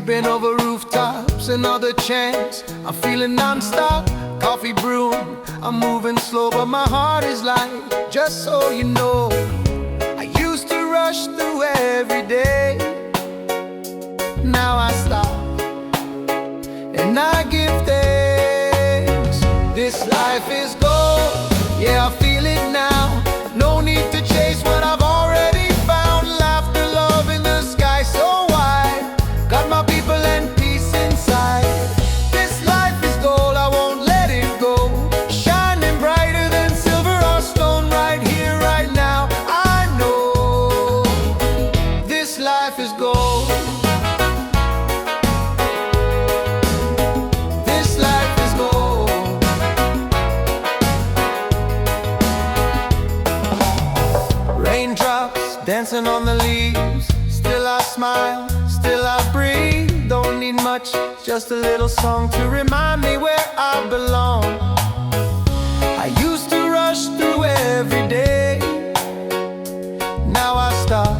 Creeping over rooftops, another chance. I'm feeling non-stop, coffee brewing. I'm moving slow, but my heart is light. Just so you know, I used to rush through every day. Now I stop and I give thanks. This life is gold, yeah, I feel it now. No need to chase what I've already found. Laughter, love in the sky so wide. Got my people and peace inside. This life is gold, I won't let it go. Shining brighter than silver or stone. Right here, right now, I know this life is gold. This life is gold. Raindrops dancing on the leaves. Still I smile, still I breathe. Don't need much, just a little song to remind me where I belong. I used to rush through every day. Now I stop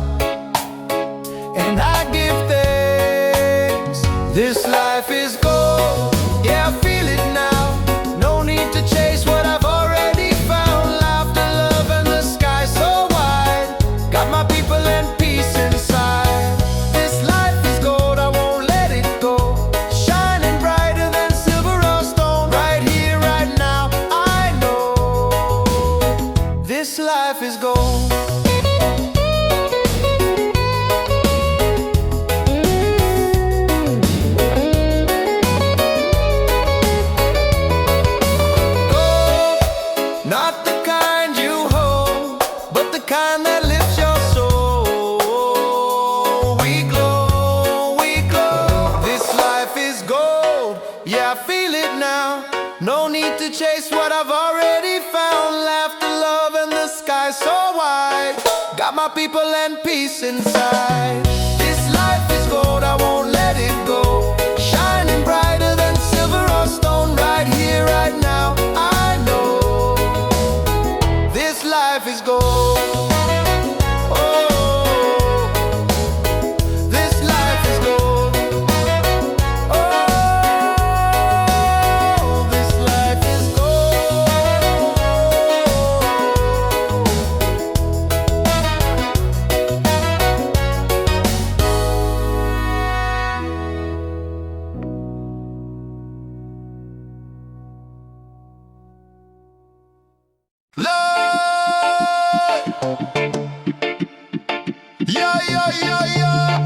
and I give thanks. This life is gold, yeah, I feel it now. No need to chase what I've already found. Laughter, love, and the sky so wide. Got my people and peace inside. This life is gold, I won't let it go. Shining brighter than silver or stone. Right here, right now, I know this life is gold. Not the kind you hold, but the kind that lifts your soul. We glow, we glow. This life is gold, yeah, I feel it now. No need to chase what I've already found. Laughter, love, and the sky so wide. Got my people and peace inside. This life is gold, I won't let it go. Shining brighter than silver or stone. Right here, right now, I know this life is gold. Oh, this life is gold. Oh, this life is gold. Lord, yeah, yeah, yeah, yeah,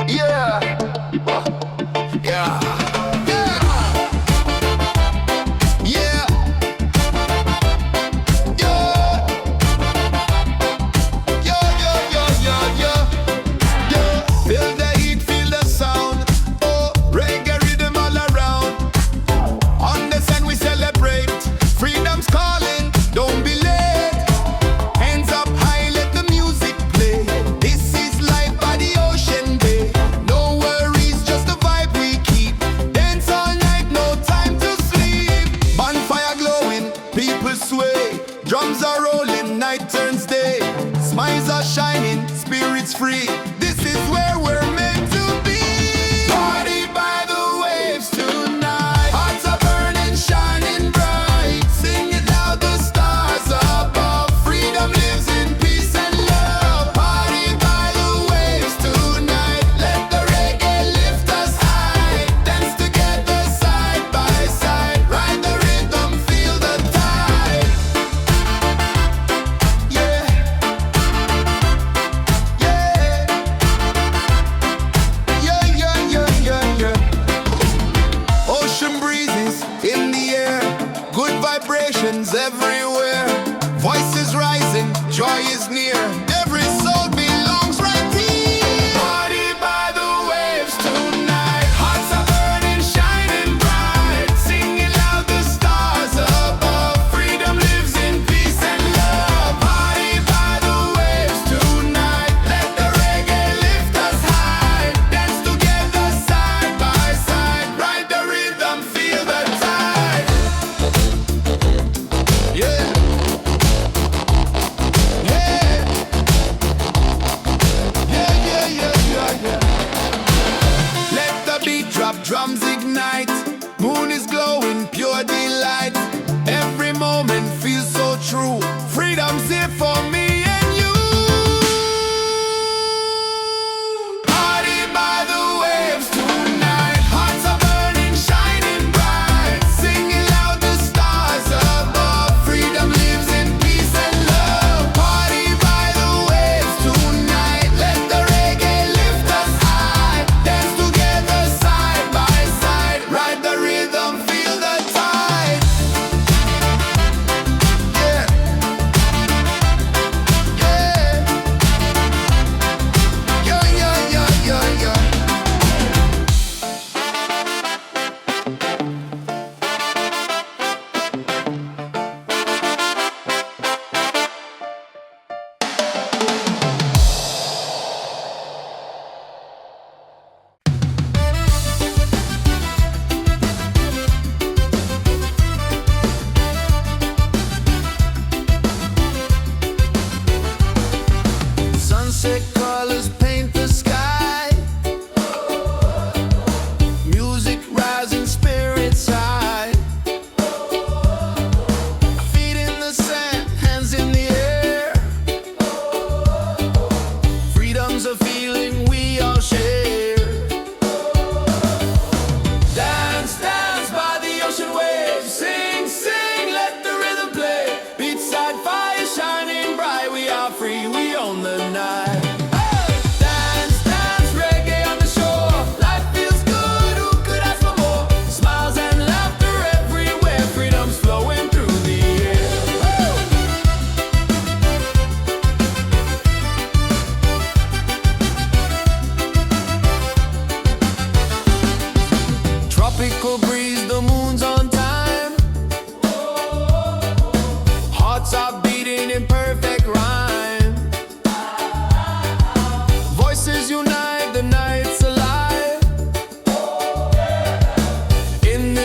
yeah, yeah, yeah, yeah, yeah. Feel the heat, feel the sound. Oh, reggae rhythm all around. On the sun we celebrate. Freedom's calling, don't be late. Hands up high, let the music play. This is life by the ocean bay. No worries, just a vibe we keep. Dance all night, no time to sleep. Bonfire glowing, people sway. Drums are rolling, night turns day. Smiles are shining, spirits free. This is where we're meant to be. Party by the waves tonight. Hearts are burning, shining bright. Sing it loud, the stars above. Freedom lives in peace and love. Party by the waves tonight. Let the reggae lift us high. Dance together side by side. Ride the rhythm, feel the tide. Yeah, yeah, yeah, yeah, yeah, yeah, yeah. Ocean breezes in the air, good vibrations everywhere. Voices rising, joy is near. Every soul belongs right here. Party by the waves tonight. Hearts are burning, shining bright. Singing loud, the stars above. Freedom lives in peace and love. Party by the waves tonight. Let the reggae lift us high. Dance together side by side. Ride the rhythm, feel the tide. Yeah.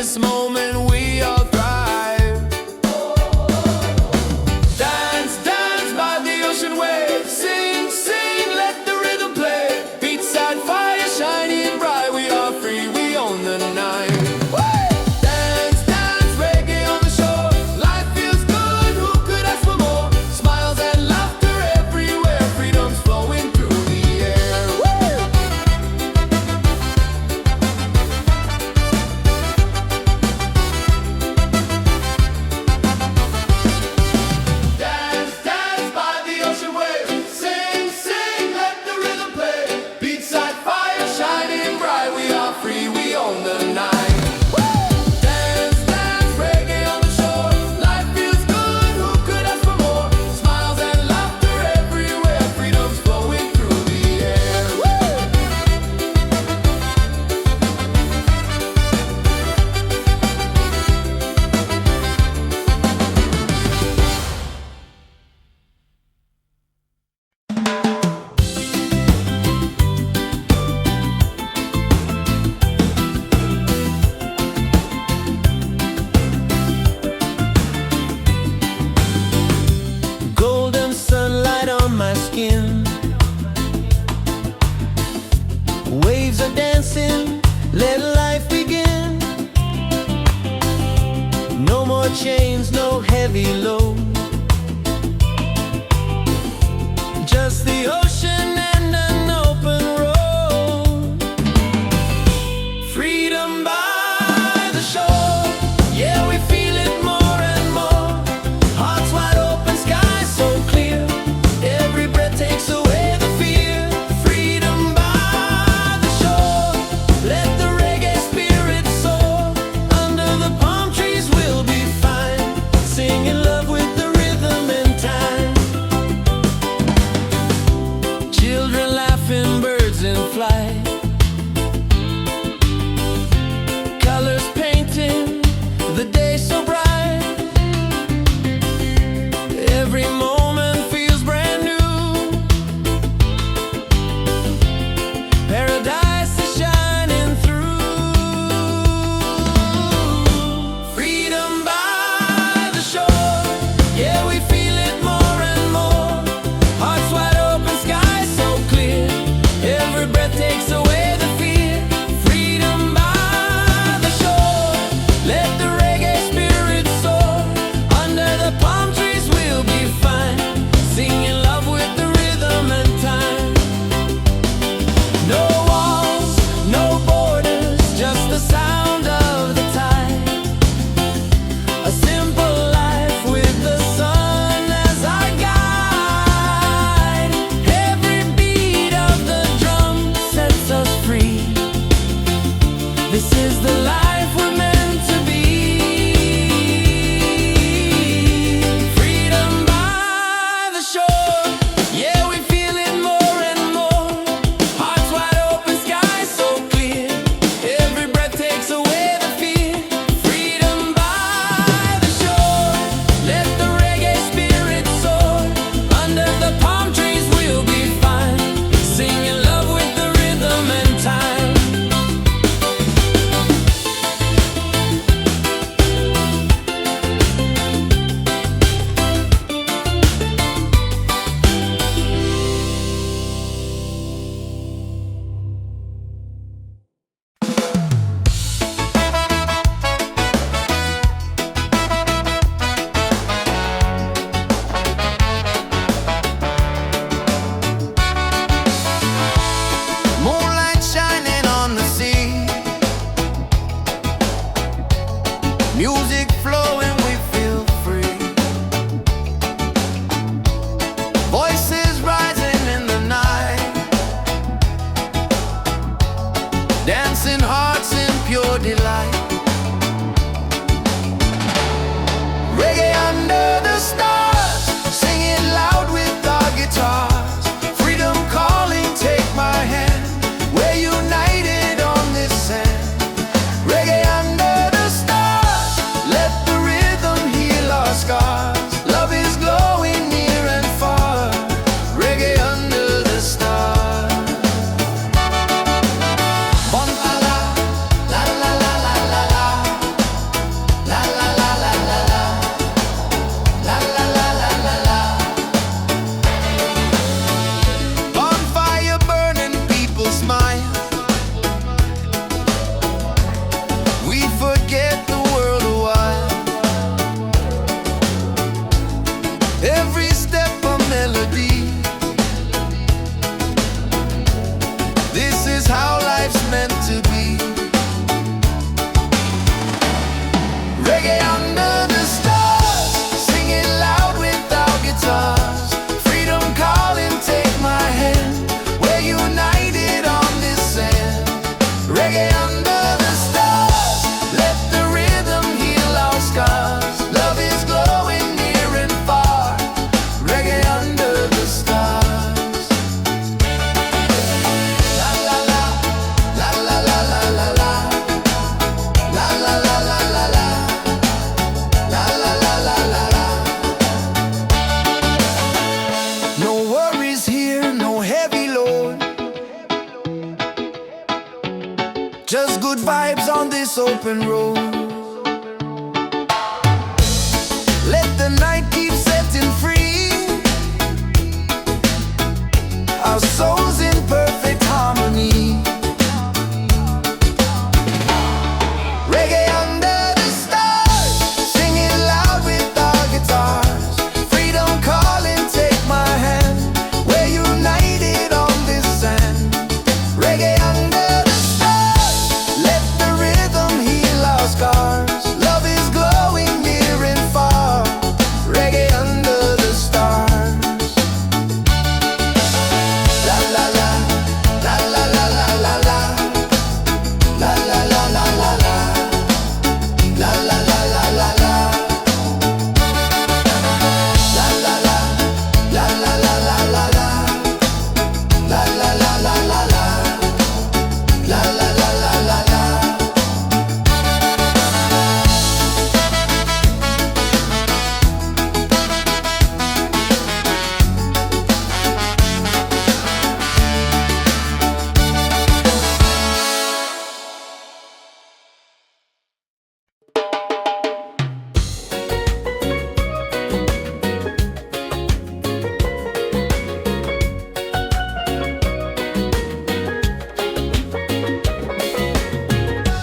this moment we all thrive. Dance, dance by the ocean waves. Sing, sing, let the rhythm play. Beachside fire shining bright. We are free, we own the night. Dance, dance, reggae on the shore. Life feels good, who could ask for more? Smiles and laughter everywhere. Freedom's flowing through the air. Dance, dance by the ocean waves. Sing, sing, let the rhythm play. Beachside fire shining bright. We are free, we own the night. Dance, dance, reggae on the shore. Life feels good, who could ask for more? Smiles and laughter everywhere. Freedom's flowing through the air. Golden sunlight on my skin. Waves are dancing, let life begin. No more chains, no heavy load. Just the ocean and an open road. Freedom by the shore. Yeah, we feel it more and more. Hearts wide open, sky so clear. Every breath takes away the fear. Freedom by the shore. Let the reggae spirit soar. Under the palm trees we'll be fine. Sing in love with the rhythm and time. Children laughing, birds in flight. Colors painting the day so bright. Every moment feels brand new. Paradise is shining through. Freedom by the shore. Yeah, we feel it more and more. Hearts wide open, sky so clear. Every breath takes away the fear. Freedom by the shore. Let the reggae spirit soar. Under the palm trees we'll be fine. Sing in love with the rhythm and time. No walls, no borders, just the sound of the tide. A simple life with the sun as our guide. Every beat of the drum sets us free. This is the life we're meant to be. Freedom by the shore. Yeah, we feel it more and more. Hearts wide open, sky so clear. Every breath takes away the fear. Freedom by the shore. Let the reggae spirit soar. Under the palm trees we'll be fine. Sing in love with the rhythm and time. vibes on this open road. Let the night keep setting free, our souls in perfect harmony. Reggae under the stars, singing loud with our guitars. Freedom calling, take my hand, we're united on this sand. Reggae under the stars, let the rhythm heal our scars. Love is glowing near and far. Reggae under the stars. La la la, la la la la la la, la la la la la la, la la la la la la, la la la, la la la la la la, la la la la la la, la la la la la la.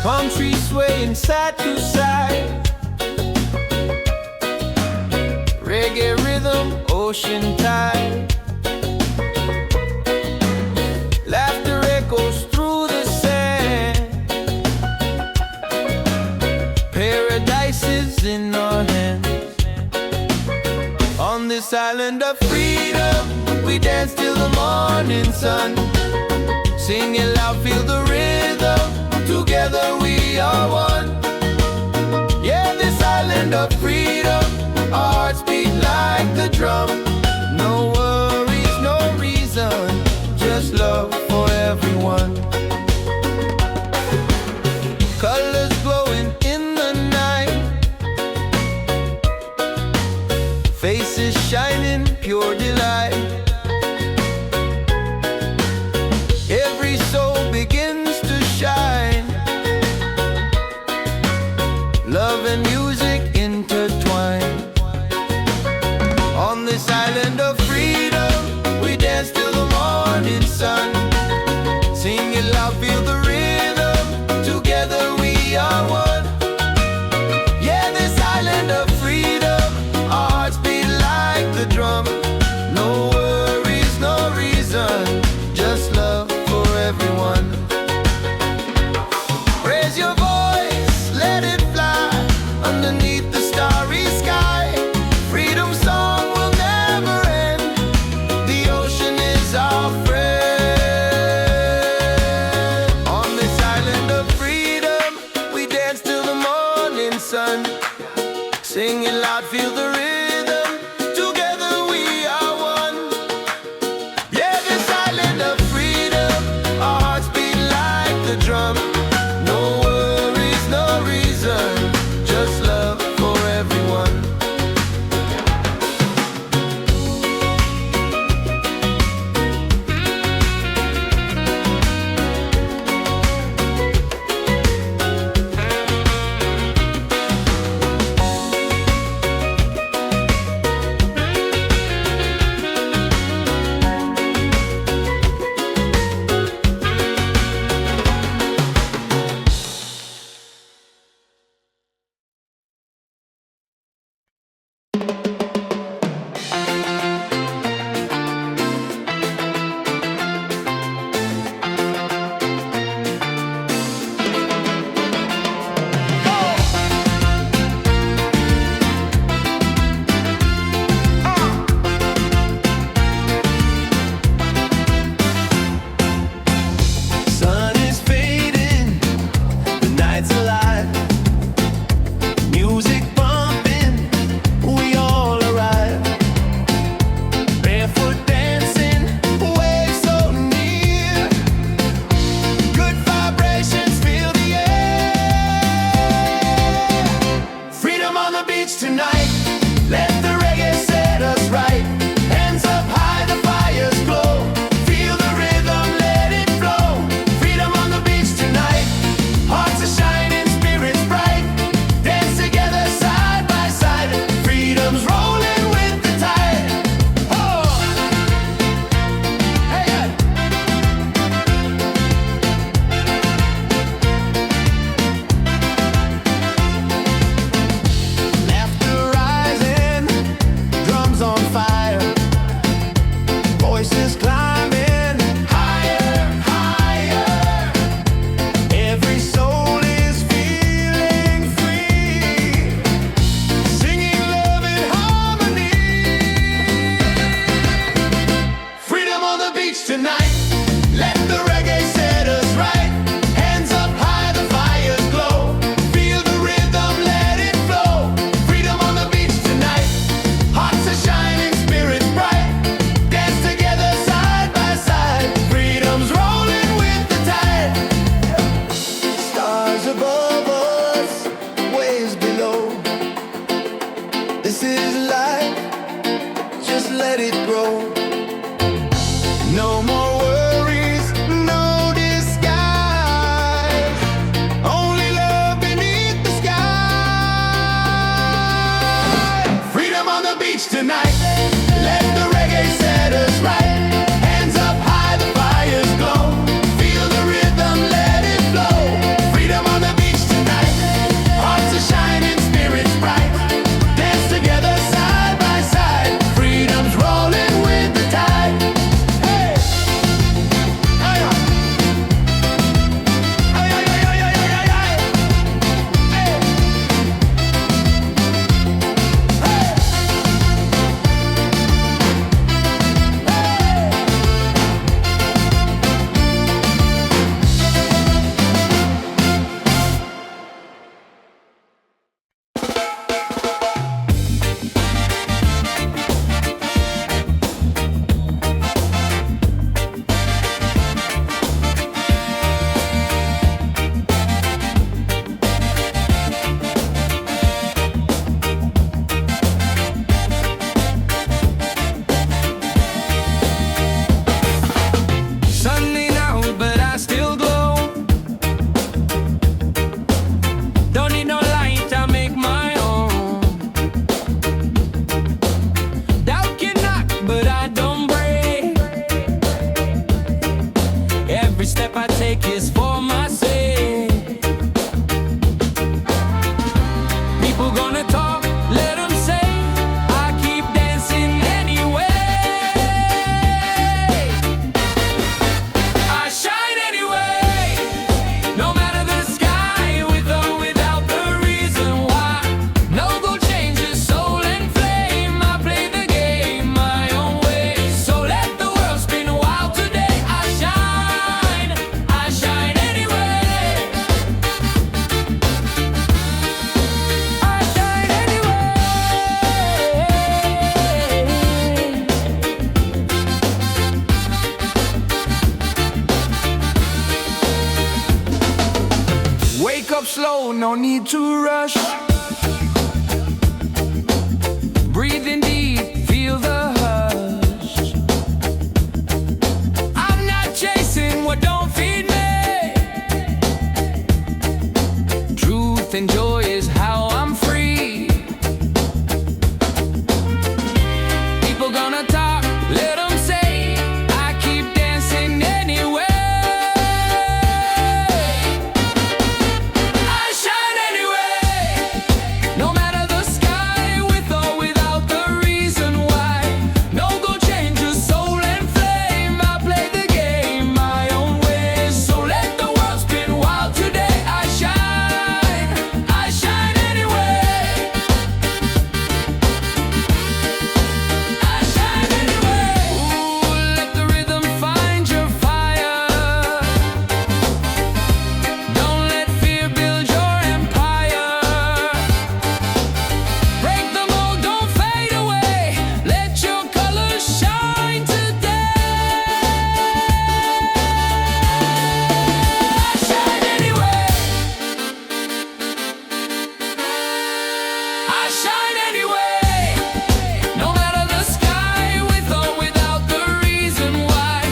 Palm trees swaying side to side, reggae rhythm, ocean tide. Laughter echoes through the sand. Paradise is in our hands. On this island of freedom, we dance till the morning sun. Sing it loud, feel the rhythm. Together we are one. Yeah, this island of freedom, our hearts beat like the drum. No worries, no reason, just love for everyone. Colors glowing in the night, faces shining, pure delight. Every soul begins to shine. Love and music intertwine. On this island of freedom, we dance till the morning sun. Sing it loud, feel the rhythm. Together we are one. Yeah, this island of freedom, our hearts beat like the drum. No worries, no reason, just love for everyone. Raise your voice, let it fly underneath the starry sky. Freedom song will never end. The ocean is our friend. On this island of freedom, we dance till the morning sun. Sing it loud, feel the rhythm. Together we are one. Yeah, this island of freedom, our hearts beat like the drum. No worries, no reason, just love for everyone. Wake up slow, no need to rush. Breathe in deep, feel the hush. I'm not chasing what don't feed me. Truth and joy is how I'm free. People gonna talk, let them say. I keep dancing anyway. I shine anyway. No matter the sky, with or without the reason why. No go change your soul and flame. I play the game my own way. So let the world spin wild today. I shine anyway. I shine anyway. Ooh, let the rhythm find your fire. Don't let fear build your empire. Break the mold, don't fade away. Let your colors shine today. I shine anyway. I shine anyway. No matter the sky, with or without the reason why.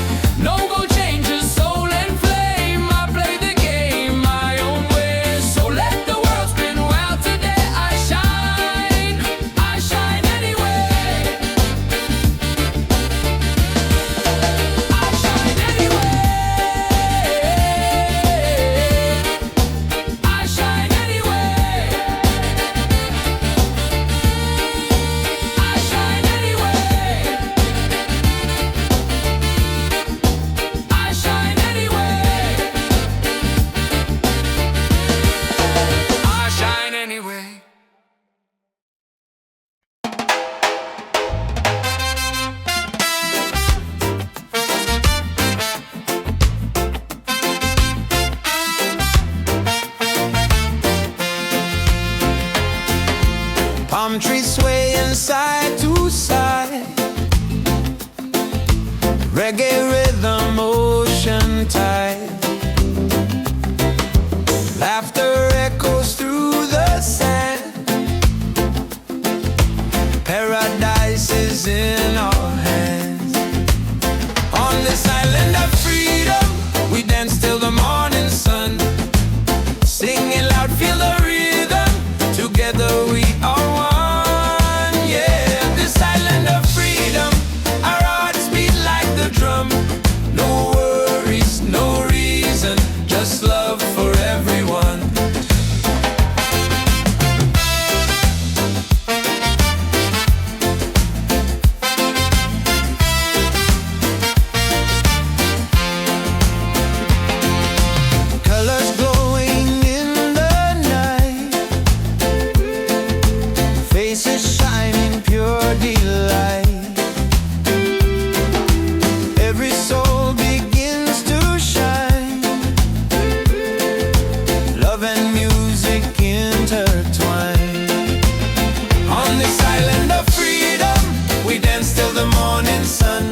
No go change your soul and flame. I play the game my own way. So let the world spin wild today. I shine anyway. I shine anyway. I shine anyway. I shine anyway. I shine anyway. I shine anyway. Palm trees swaying side to side. Reggae rhythm, ocean tide. Laughter echoes through the sand. Paradise is in our hands. On this island of freedom, we dance till the morning sun. Singing loud, feel the rhythm. Together we are one. Yeah, this island of freedom, our hearts beat like the drum. No worries, no reason, just love for everyone. Colors glowing in the night, faces shining pure delight. Every soul begins to shine. Love and music intertwine. On this island of freedom, we dance till the morning sun.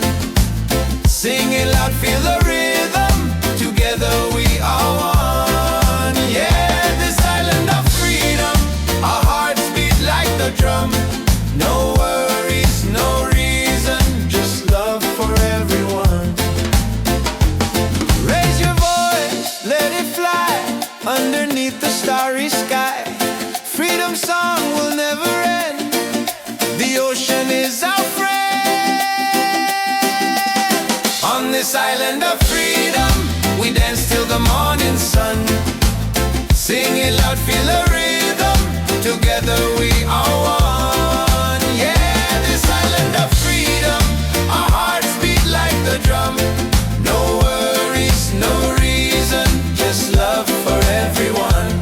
Singing loud, feel the rhythm. Together we are one. Yeah, this island of freedom, our hearts beat like the drum. No worries, no reason, just love for everyone. Raise your voice, let it fly underneath the starry sky. Freedom song will never end. The ocean is our friend. On this island of freedom, we dance till the morning sun. Singing loud, feel the rhythm. Together we are one. Yeah, this island of freedom, our hearts beat like the drum. No worries, no reason, just love for everyone.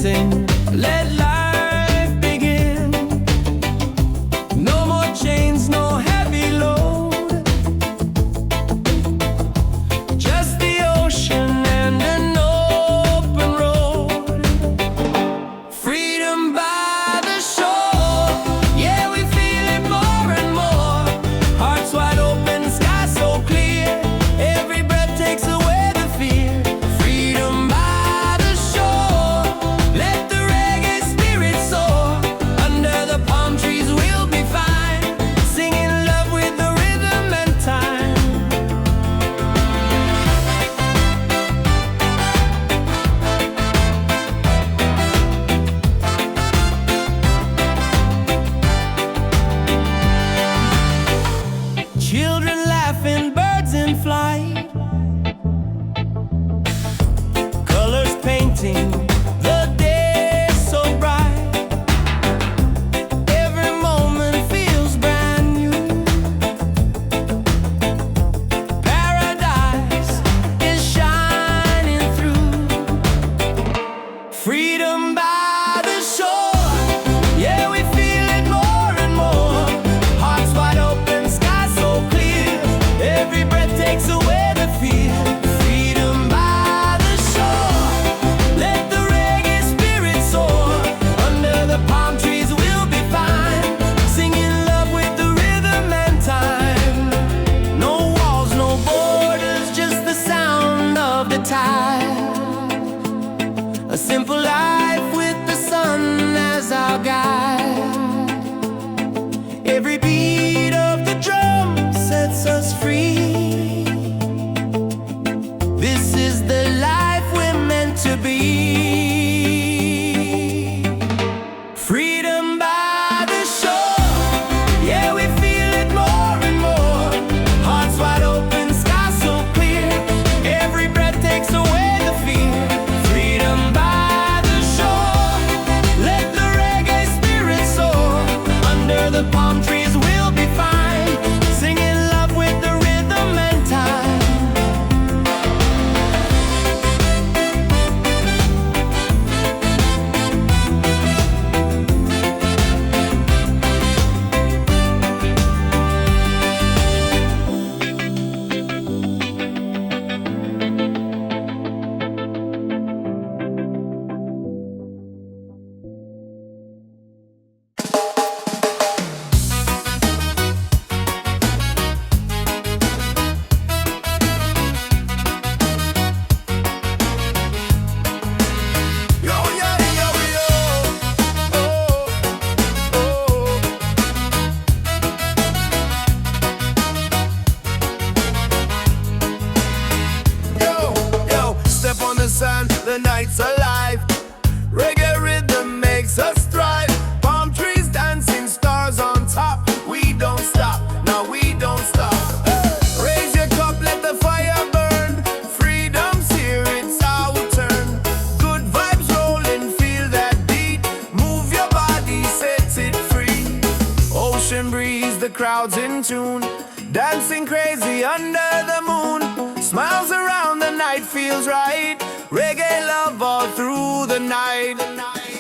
sing, let life begin. No more chains, no heavy load, just the ocean and an open road. Freedom by the shore, yeah, we feel it more and more. Hearts wide open, sky so clear, every breath takes away the fear. Freedom by the shore, let the reggae spirit soar. Under the palm trees we'll be fine, singing love with the rhythm and time. Children laughing, birds in flight, colors painting the day so bright. Every moment feels brand new. Paradise is shining through. Freedom by the shore, yeah, we feel it more and more. Hearts wide open, sky so clear, every breath takes away the fear. Freedom by the shore, let the reggae spirit soar. Under the palm trees we'll be fine, singing love with the rhythm and time. No walls, no borders, just the sound of the tide. A simple life with the sun as our guide. Every beat of the drum sets us free. This is the life we're meant to be. Freedom by the shore, yeah, we feel it more and more. Hearts wide open, sky so clear, every breath takes away the fear. Freedom by the shore, let the reggae spirit soar. Under the palm trees we'll be fine, singing love with the rhythm and time. Yo, yeah, yo, yo. Oh, oh. Yo, step on the sand, the night's alive. Reggae rhythm makes us thrive. Palm trees dancing, stars on top. We don't stop, no, we don't stop. Raise your cup, let the fire burn. Freedom's here, it's our turn. Good vibes rolling, feel that beat. Move your body, set it free. Ocean breeze, the crowd's in tune. Dancing crazy under the moon. Smiles around, the night feels right. Reggae love all through the night.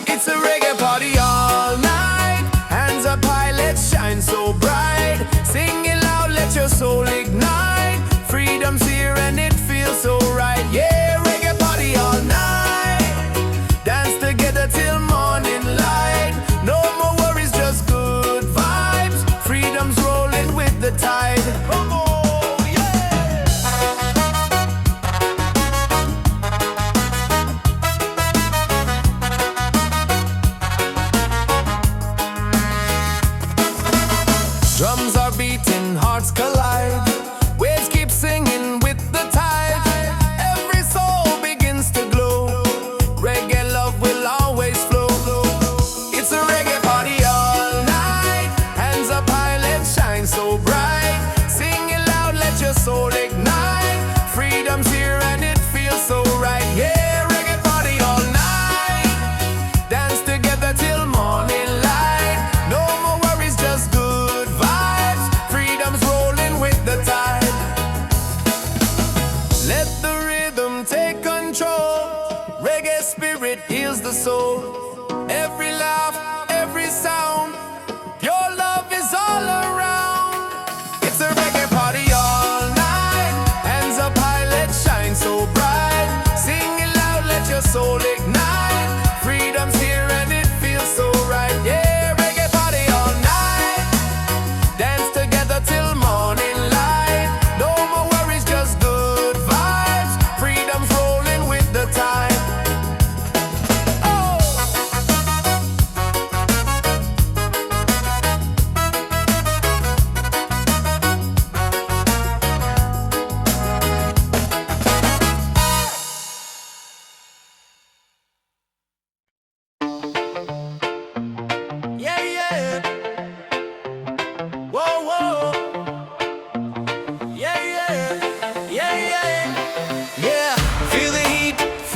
It's a reggae party all night. Hands up high, let's shine so bright. Singing loud, let your soul ignite. Freedom's here and it feels so right. Yeah, reggae party all night. Dance together till morning light. No more worries, just good vibes. Freedom's rolling with the tide. Oh, yeah. Drums are beating, hearts collide.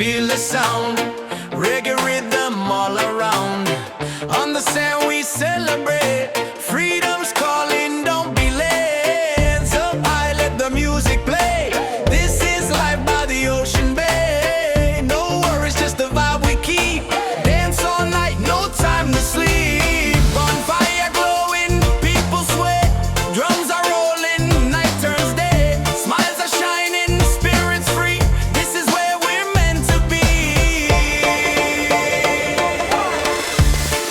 feel the sound. Reggae rhythm all around. On the sand we celebrate. Freedom's calling, don't be late. Hands up high, let the music play. This is life by the ocean bay. No worries, just the vibe we keep. Dance all night, no time to sleep. Bonfire glowing, people sweat. Drums are rolling, night turns day. Smiles are shining, spirits free. This is where we're meant to be.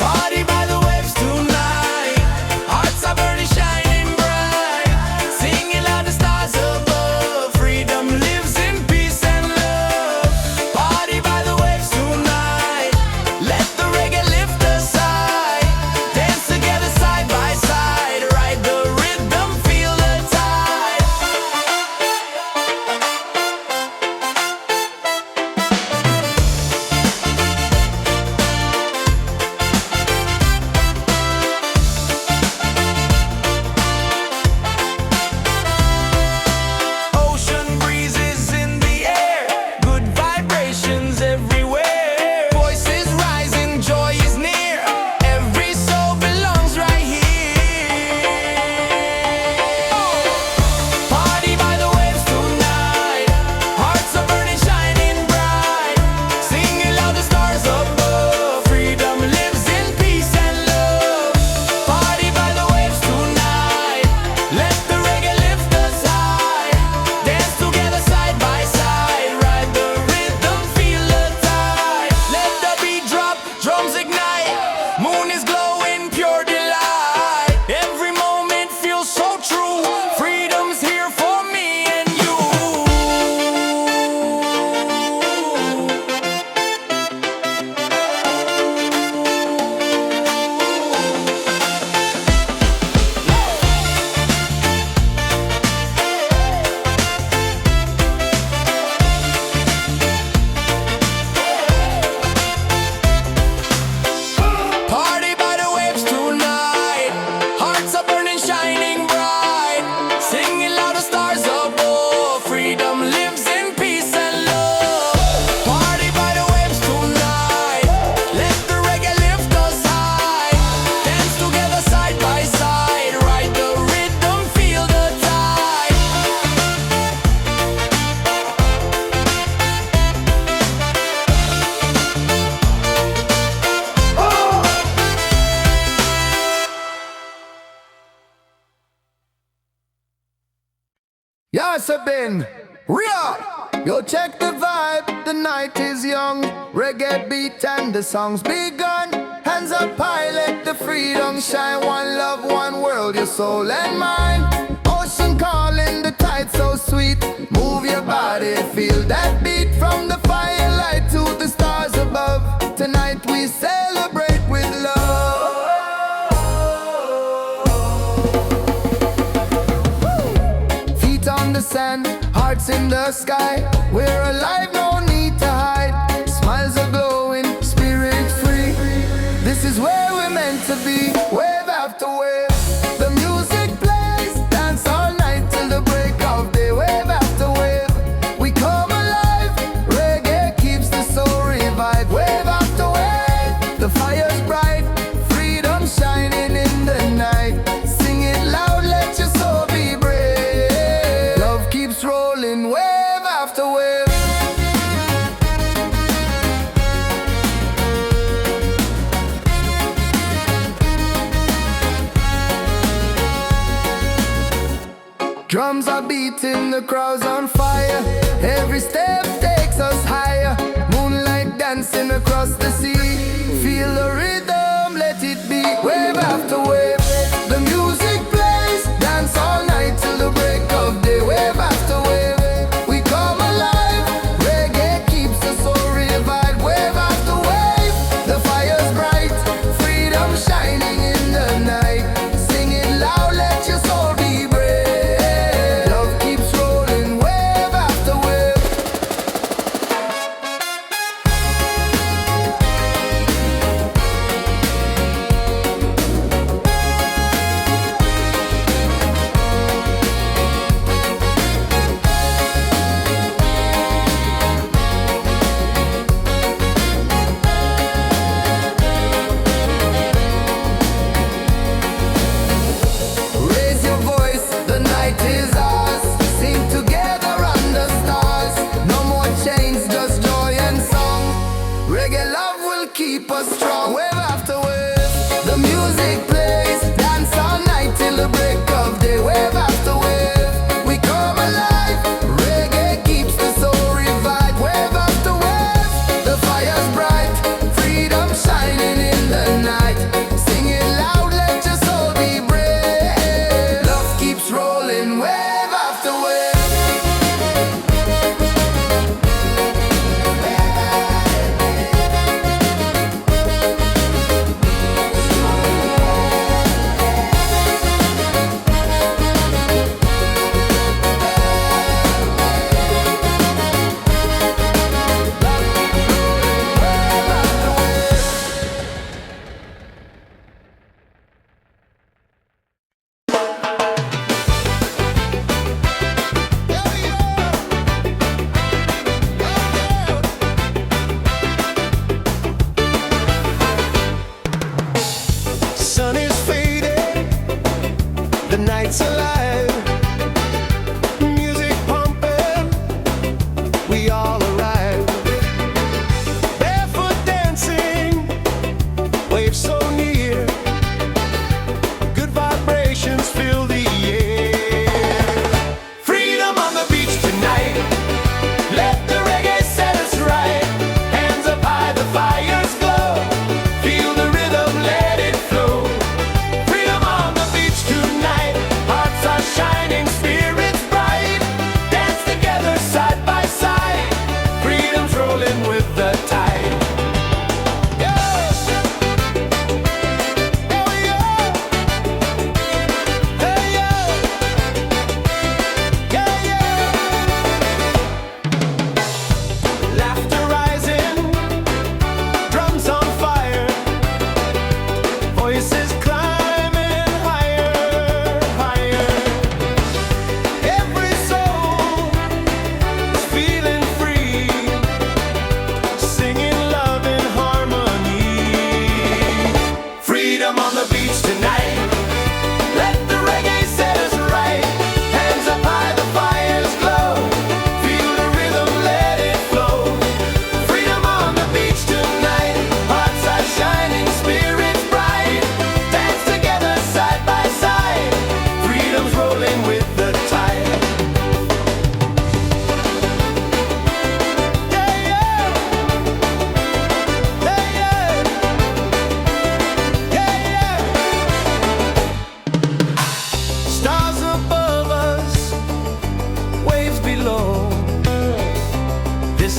Party by the waves tonight. Hearts are burning, shining bright. Singing loud the stars above. Freedom lives in peace and love. Party by the waves tonight. Let the reggae lift us high. Dance together side by side. Ride the rhythm, feel the tide. Ocean breezes in the air. Good vibrations everywhere. Voices rising, joy is near. Every soul belongs right here. Party by the waves tonight. Hearts are burning, shining bright. Singing loud the stars above. Freedom lives in peace and love. Party by the waves tonight. Let the reggae lift us high. Dance together side by side. Ride the rhythm, feel the tide. Let the beat drop, drums ignite. Moon is glowing, pure delight. Every moment feels so true. Freedom's here for me and you. Party by the waves tonight. Hearts are burning, shining bright. Singing loud the stars above. Freedom lives in peace and love. Party by the waves tonight. Let the reggae lift us high. Dance together side by side. Ride the rhythm, feel the tide. Yes, I've been real. Yo, check the vibe. The night is young. Reggae beat and the song's begun. Hands up high, let the freedom shine. One love, one world, your soul and mind. Ocean calling, the tide so sweet. Move your body, feel that beat. From the firelight to the stars above. Tonight we celebrate with love. Feet on the sand, hearts in the sky. We're alive, no need to hide. Smiles are glowing, spirit free. This is where we're meant to be. Wave after wave, the music plays. Dance all night till the break of day. Wave after wave, we come alive. Reggae keeps the soul revived. Wave after wave, the fire's bright. Freedom shining in the night. Sing it loud, let your soul be brave. Love keeps rolling, wave after wave. Drums are beating, the crowd's on fire. Every step takes us higher. Moonlight dancing across the sea. Feel the rhythm, let it be. Wave after wave, the music plays. Dance all night till the break of day. Wave after wave, we come alive. Reggae keeps the soul revived. Wave after wave, the fire's bright. Freedom shining in the night. Sing it loud, let your soul be brave. Love keeps rolling, wave after wave.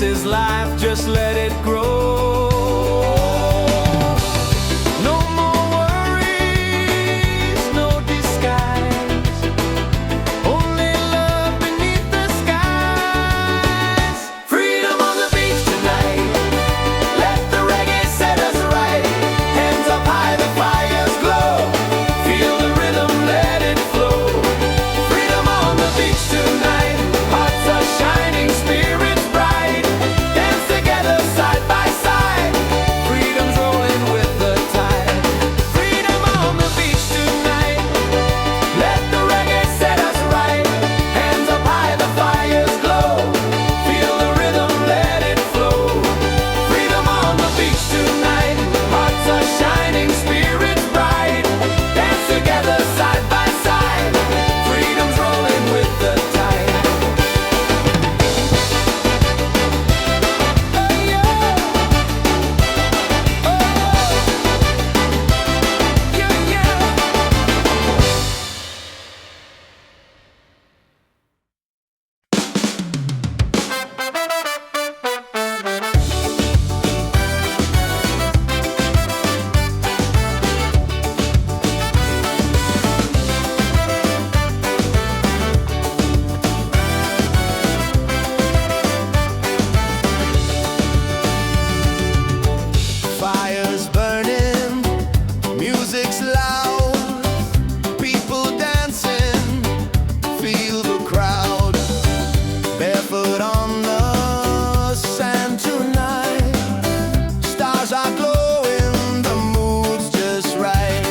This is life, just let it grow. No more worries, no disguise, only love beneath the skies. Freedom on the beach tonight, let the reggae set us right. Hands up high, the fires glow, feel the rhythm, let it flow. Freedom on the beach tonight, hearts are shining, spirits bright. Dance together side by side, freedom's rolling with the tide. Freedom on the beach tonight, let the reggae set us right. Hands up high, the fires glow, feel the rhythm, let it flow. Freedom on the beach tonight, hearts are shining, spirits bright. Dance together side by side, freedom's rolling with the tide. Fires burning, music's loud, people dancing, feel the crowd. Barefoot on the sand tonight, stars are glowing, the mood's just right.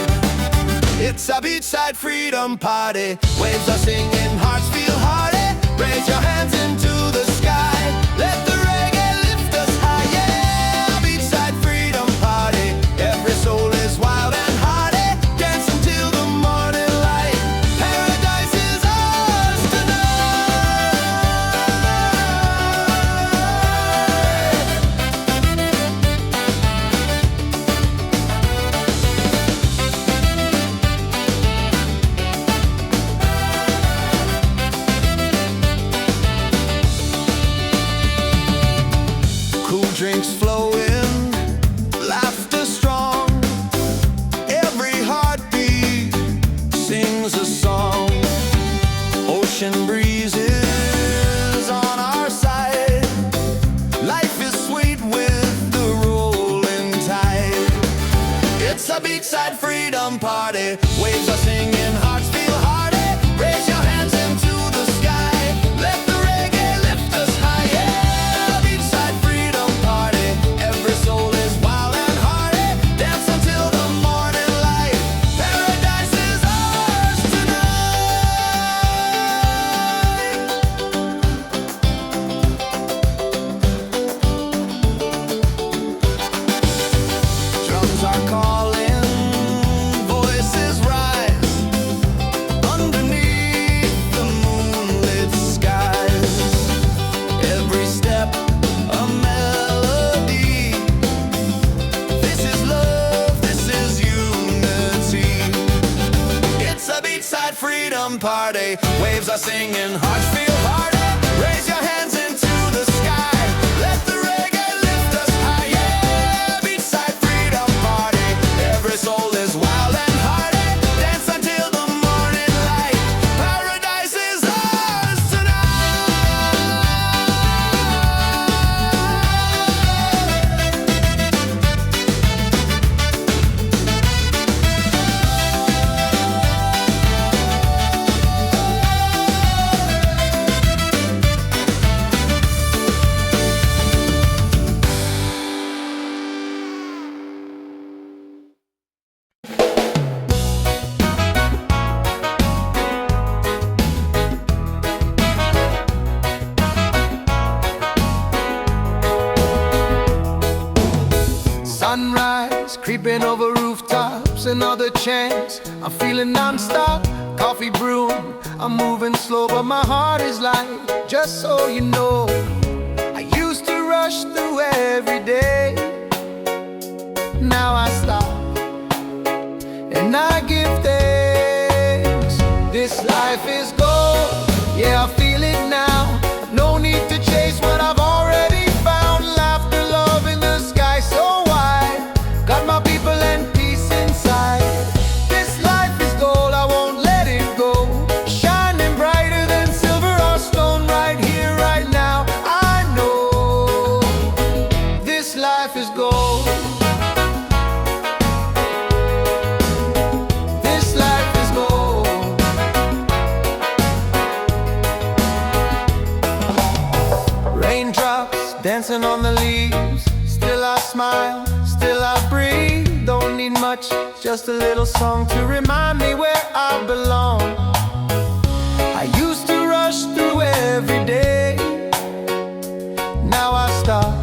It's a beachside freedom party, waves are singing, hearts feel hearty. Raise your hands into the sky, let the reggae lift us high. Yeah, beachside freedom party, every soul is wild and hearty. Dance until the morning light, paradise is ours cool drinks flowing, laughter strong. Every heartbeat sings a song. Ocean breezes on our side. Life is sweet with the rolling tide. It's a beachside freedom party, waves are singing, hearts feel hearty. Raise your hands into the sky, let the reggae lift us high. Yeah, beachside freedom party, every soul is wild and hearty. Dance until the morning light, paradise is ours tonight. Drums are calling, voices rise, underneath the moonlit skies. Every step a melody. This is love, this is unity. It's a beachside freedom party, waves are singing, hearts feel hearty. Raise your hands into the sky, let the reggae lift us high. Yeah, beachside freedom party, every soul is wild and hearty. Dance until the morning light, paradise is ours sunrise, creeping over rooftops, another chance. I'm feeling non-stop, coffee brewing. I'm moving slow, but my heart is light. Just so you know, I used to rush through every day. Now I stop and I give thanks. This life is gold, yeah, I feel it now. No need to chase what I've already found. dancing on the leaves. Still I smile, still I breathe. Don't need much, just a little song to remind me where I belong. I used to rush through every day. Now I stop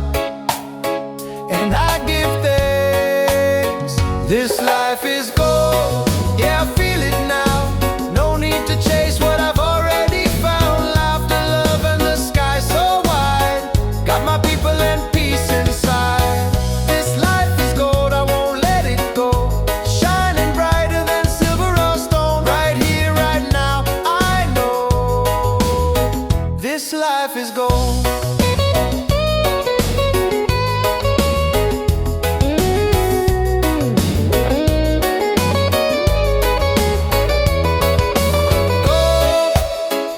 and I give thanks. This life is gold, yeah, I feel it now. No need to chase what I've already found. Laughter, love, and the sky so wide. Got my people and peace inside. This life is gold, I won't let it go. Shining brighter than silver or stone. Right here, right now, I know this life is gold.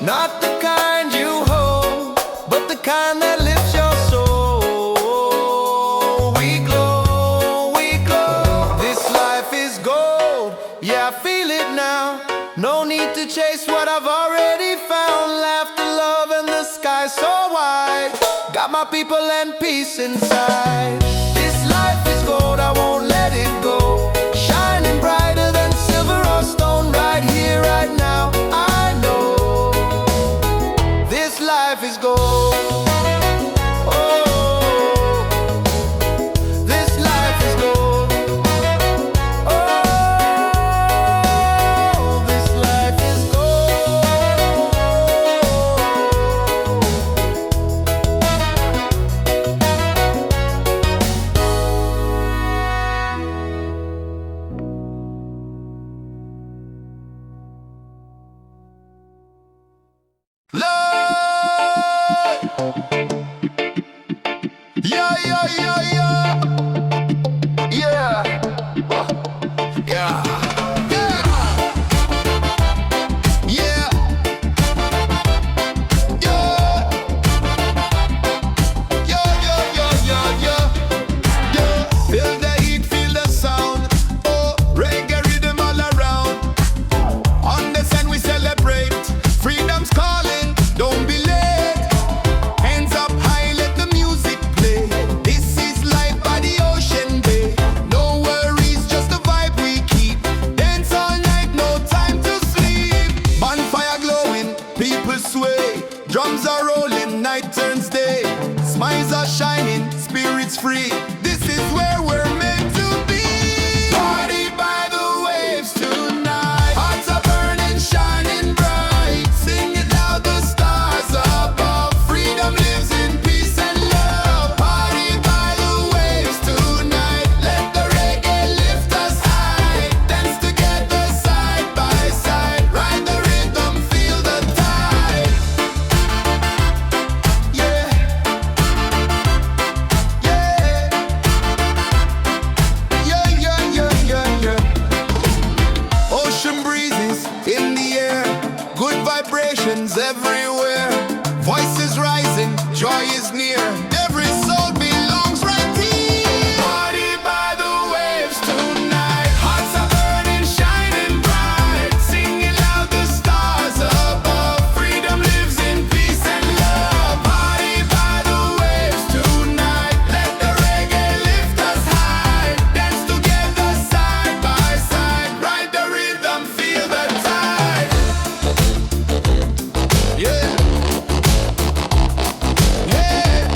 Not the kind you hold, but the kind that lifts your soul. We glow, we glow. This life is gold, yeah, I feel it now. No need to chase what I've already found. Laughter, love, and the sky so wide. Got my people and peace inside. This life is gold, I won't let it go. Shining brighter than silver or stone. Right here, right now, I know this life is gold. Oh, this life is gold. Oh, this life is gold. Lord, yeah, yeah, yeah, yeah, yeah, yeah, yeah, yeah, yeah, yeah, yeah. Feel the heat, feel the sound. Oh, reggae rhythm all around. On the sun we celebrate. Freedom's calling, don't be late. Hands up high, let the music play. This is life by the ocean bay. No worries, just the vibe we keep. Dance all night, no time to sleep. Bonfire glowing, people sway. Drums are rolling, night turns day. Smiles are shining, spirits free. This is where we're meant to be. Party by the waves tonight. Hearts are burning, shining bright. Sing it loud, the stars above. Freedom lives in peace and love. Party by the waves tonight. Let the reggae lift us high. Dance together side by side. Ride the rhythm, feel the tide. Yeah, yeah, yeah, yeah, yeah, yeah, yeah. Ocean breezes in the air, good vibrations everywhere. Voices rising, joy is near. Every soul belongs right here. Party by the waves tonight. Hearts are burning, shining bright. Singing loud, the stars above. Freedom lives in peace and love. Party by the waves tonight. Let the reggae lift us high. Dance together side by side. Ride the rhythm, feel the tide. Yeah, yeah,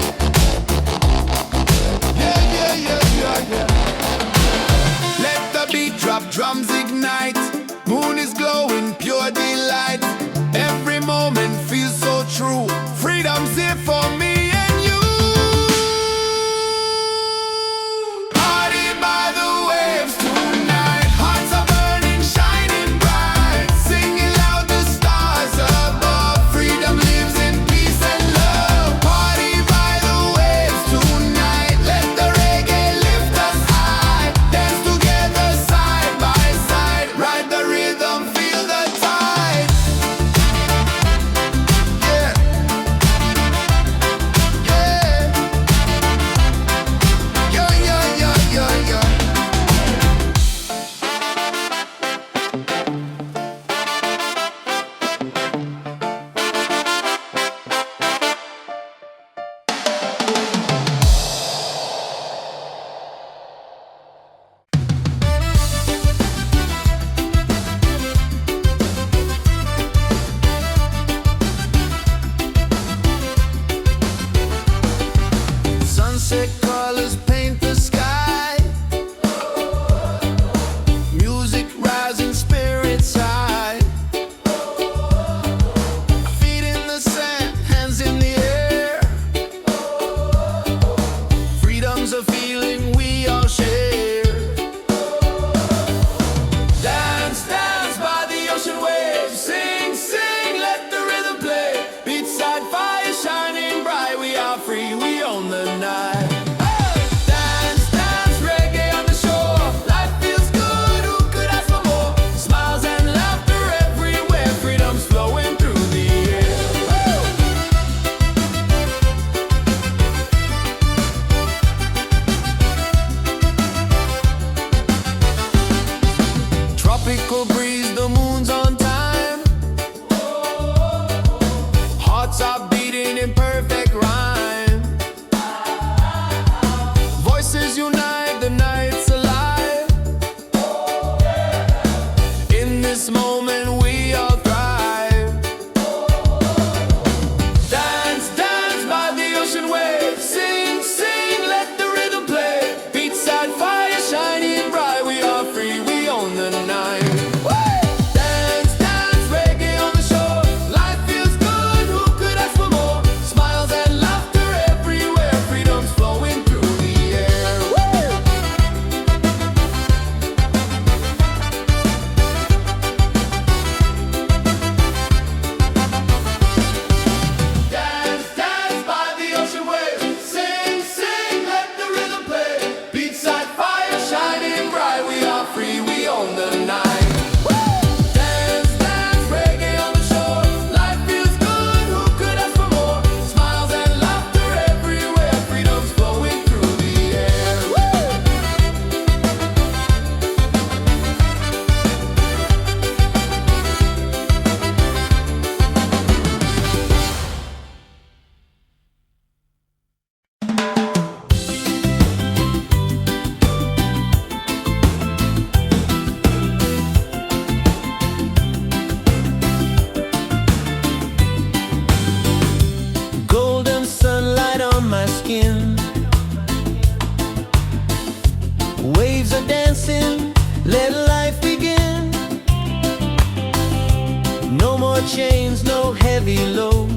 chains, no heavy load.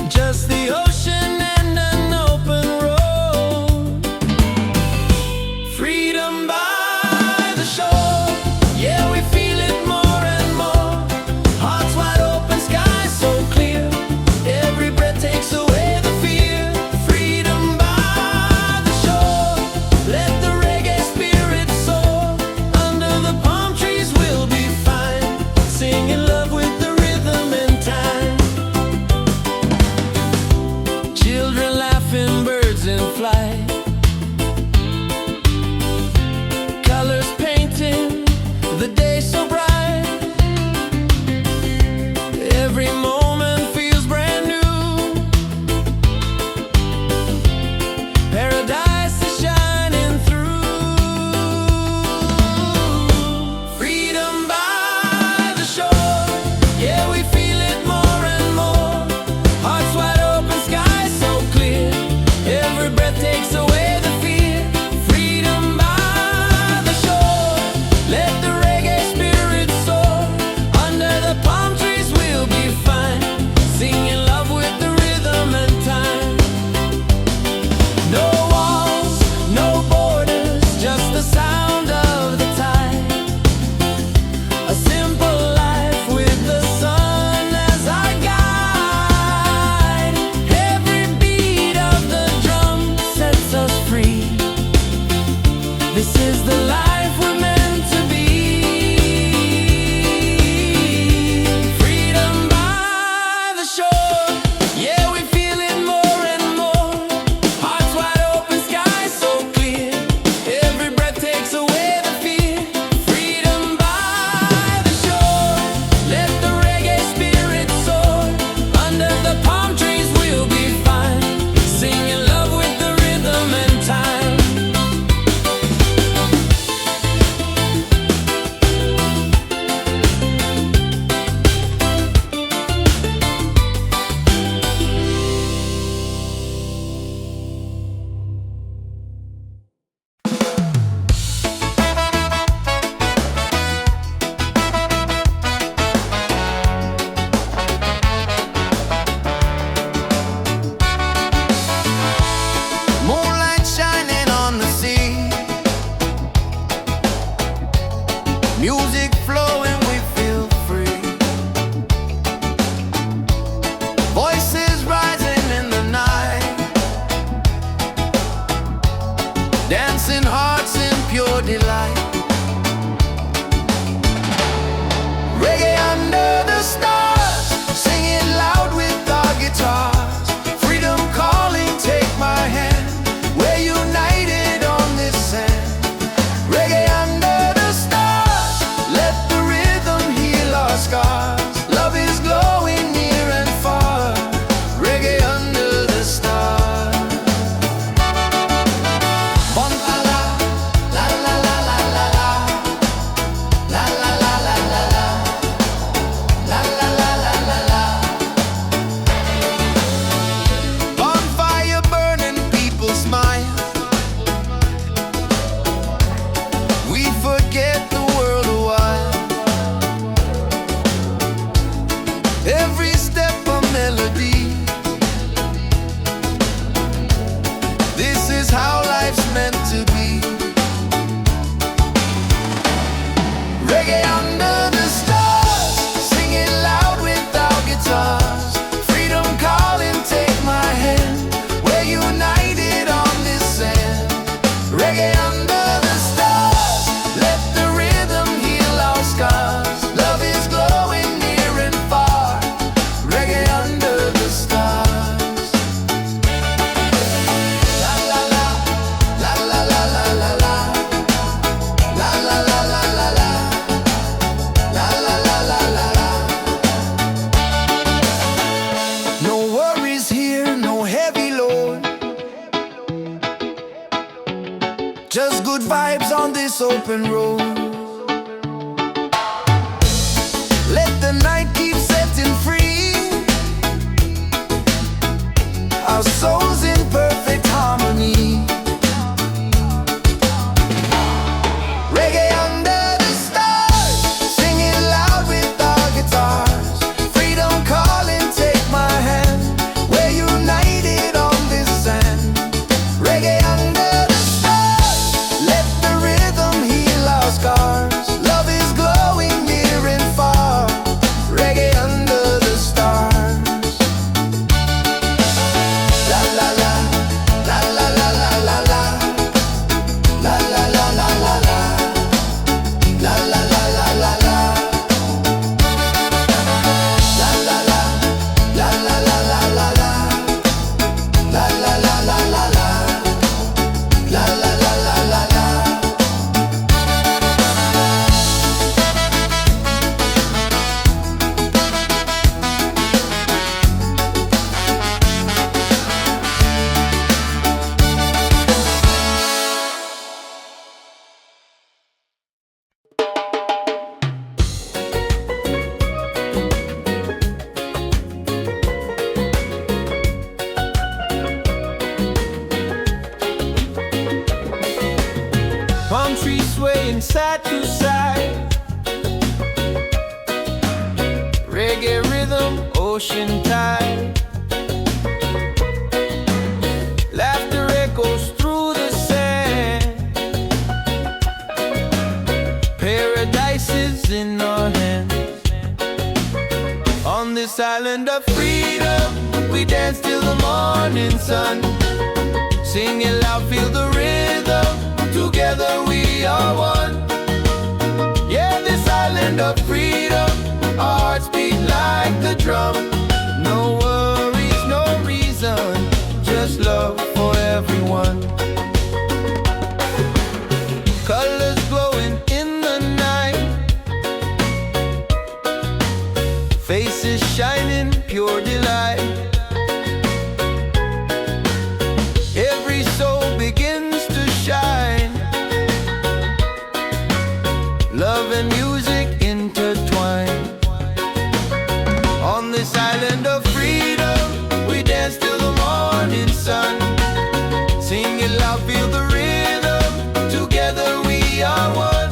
Just the ocean and an open road. Freedom by the shore. Yeah, we feel it more and more. Hearts wide open, sky so clear. Every breath takes away the fear. Freedom by the shore. Let the reggae spirit soar. Under the palm trees we'll be fine, singing love with the rhythm and time. Children laughing, birds in flight, colors painting the day so bright. Every moment feels brand new. Paradise is shining through. Freedom by the shore. Yeah, we feel it more and more. Hearts wide open, sky so clear. Every breath takes away the fear. Freedom by the shore. Let the reggae spirit soar. Under the palm trees we'll be fine, singing love with the rhythm and time. No walls, no borders, just the sound of the tide. A simple life with the sun as our guide. Every beat of the drum sets us free. This is the life we're meant to be. Freedom by the shore. Yeah, we feel it more and more. Hearts wide open, sky so clear. Every breath takes away the fear. Freedom by the shore. Let the reggae spirit soar. Under the palm trees we'll be fine, singing love with the rhythm and time. Moonlight shining on the sea, music flowing, we feel free. Voices rising in the night, dancing hearts in pure delight. Reggae under the stars, singing loud with our guitars. Freedom calling, take my hand. We're united on this sand. Reggae under the stars, let the rhythm heal our scars. Love is glowing near and far. Reggae under the stars. Bum la la, la la la la la la, la la la la la la, la la la la la la. Bonfire burning, people smile. We forget the world a while. Every step a melody. This is how life's meant to be. Reggae under the stars, singing loud with our guitars. Freedom calling, take my hand. We're united on this sand. Reggae under the stars, let the rhythm heal our scars. Love is glowing near and far. Reggae under the stars. La la la, la la la la la la, la la la la la la, la la la la la la. No worries here, no heavy load. Just good vibes on this open road. Let the night keep setting free. Our souls in perfect harmony. Reggae under the stars, singing rhythm, ocean tide. Laughter echoes through the sand. Paradise is in our hands. On this island of freedom, we dance till the morning sun. Sing it loud, feel the rhythm. Together we are one. Yeah, this island of freedom, our hearts beat like the drum. No worries, no reason, just love for everyone. Colors glowing in the night, faces shining, pure delight. Every soul begins to shine. Love and music intertwine. On this island of freedom, we dance till the morning sun. Sing it loud, feel the rhythm. Together we are one.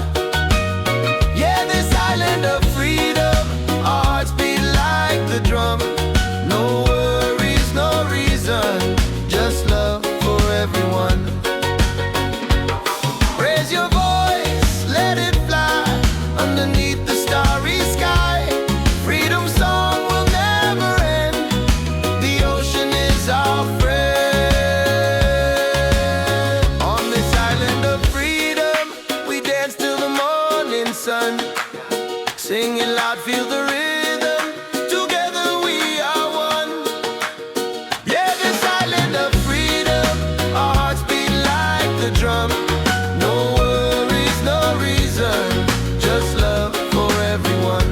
Yeah, this island of freedom, our hearts beat like the drum. No worries, no reason, just love for everyone. Raise your voice, let it fly underneath the starry sky. Freedom song will never end. The ocean is our friend. On this island of freedom, we dance till the morning sun. Sing it loud, feel the rhythm. Together we are one. Yeah, this island of freedom, our hearts beat like the drum. No worries, no reason, just love for everyone.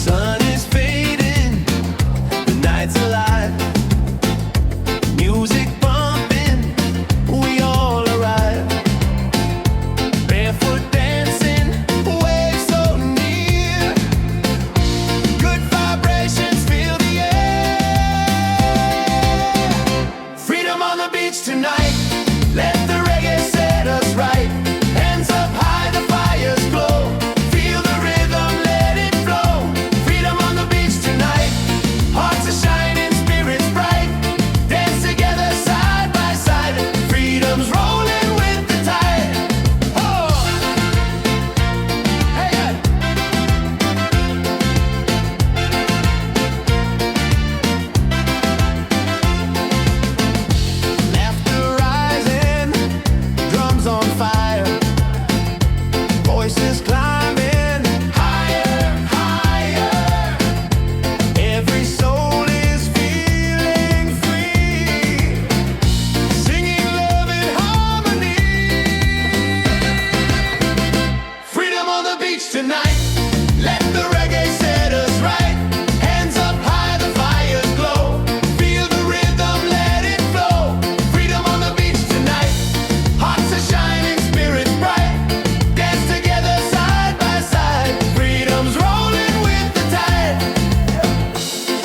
Sun is fading, the night's alive. Music bumping, we all arrive. Barefoot dancing, waves so near. Good vibrations fill the air. Freedom on the beach tonight. Let the reggae set us right. Hands up high, the fires glow. Feel the rhythm, let it flow. Freedom on the beach tonight. Hearts are shining, spirits bright. Dance together side by side. Freedom's rolling with the tide. Oh! Hey, hey. Laughter rising, drums on fire. Voices climbing higher, higher. Every soul is feeling free, singing love in harmony. Freedom on the beach tonight. Let the reggae set us right. Hands up high, the fires glow. Feel the rhythm, let it flow. Freedom on the beach tonight. Hearts are shining, spirits bright. Dance together side by side. Freedom's rolling with the tide.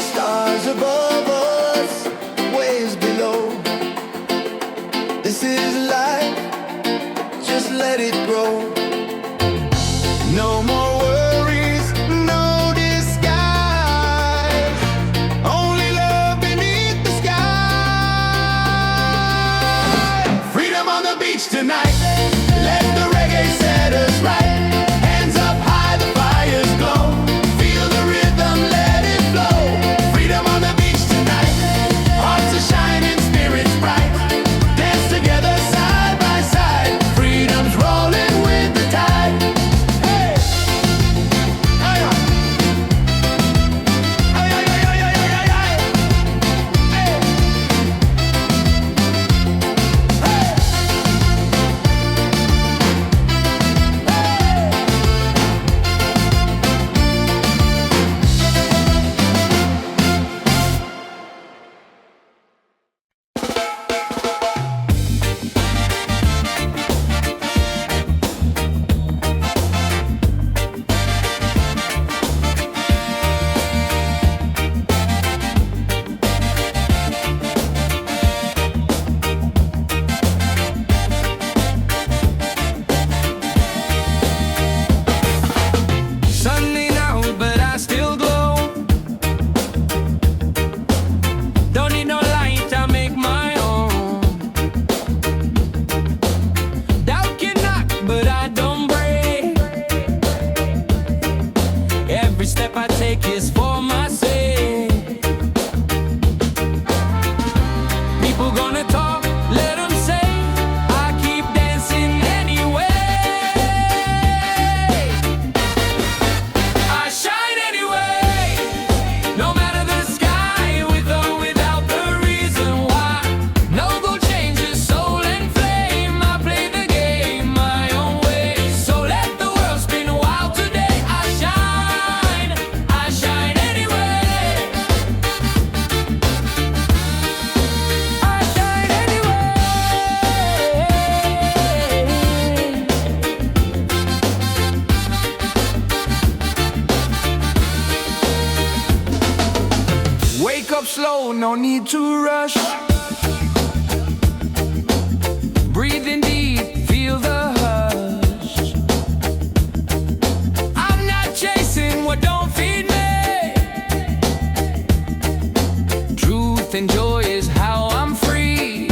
Stars above us, waves below. This is life, just let it grow. No more worries, no disguise. Only love beneath the sky. Freedom on the beach tonight. Let the reggae set us right. Hands up high, the fires glow. Feel the rhythm, let it flow. Freedom on the beach tonight. Hearts are shining, spirits bright. Dance together side by side. Freedom slow, no need to rush. Breathing deep, feel the hush. I'm not chasing what don't feed me. Truth and joy is how I'm free.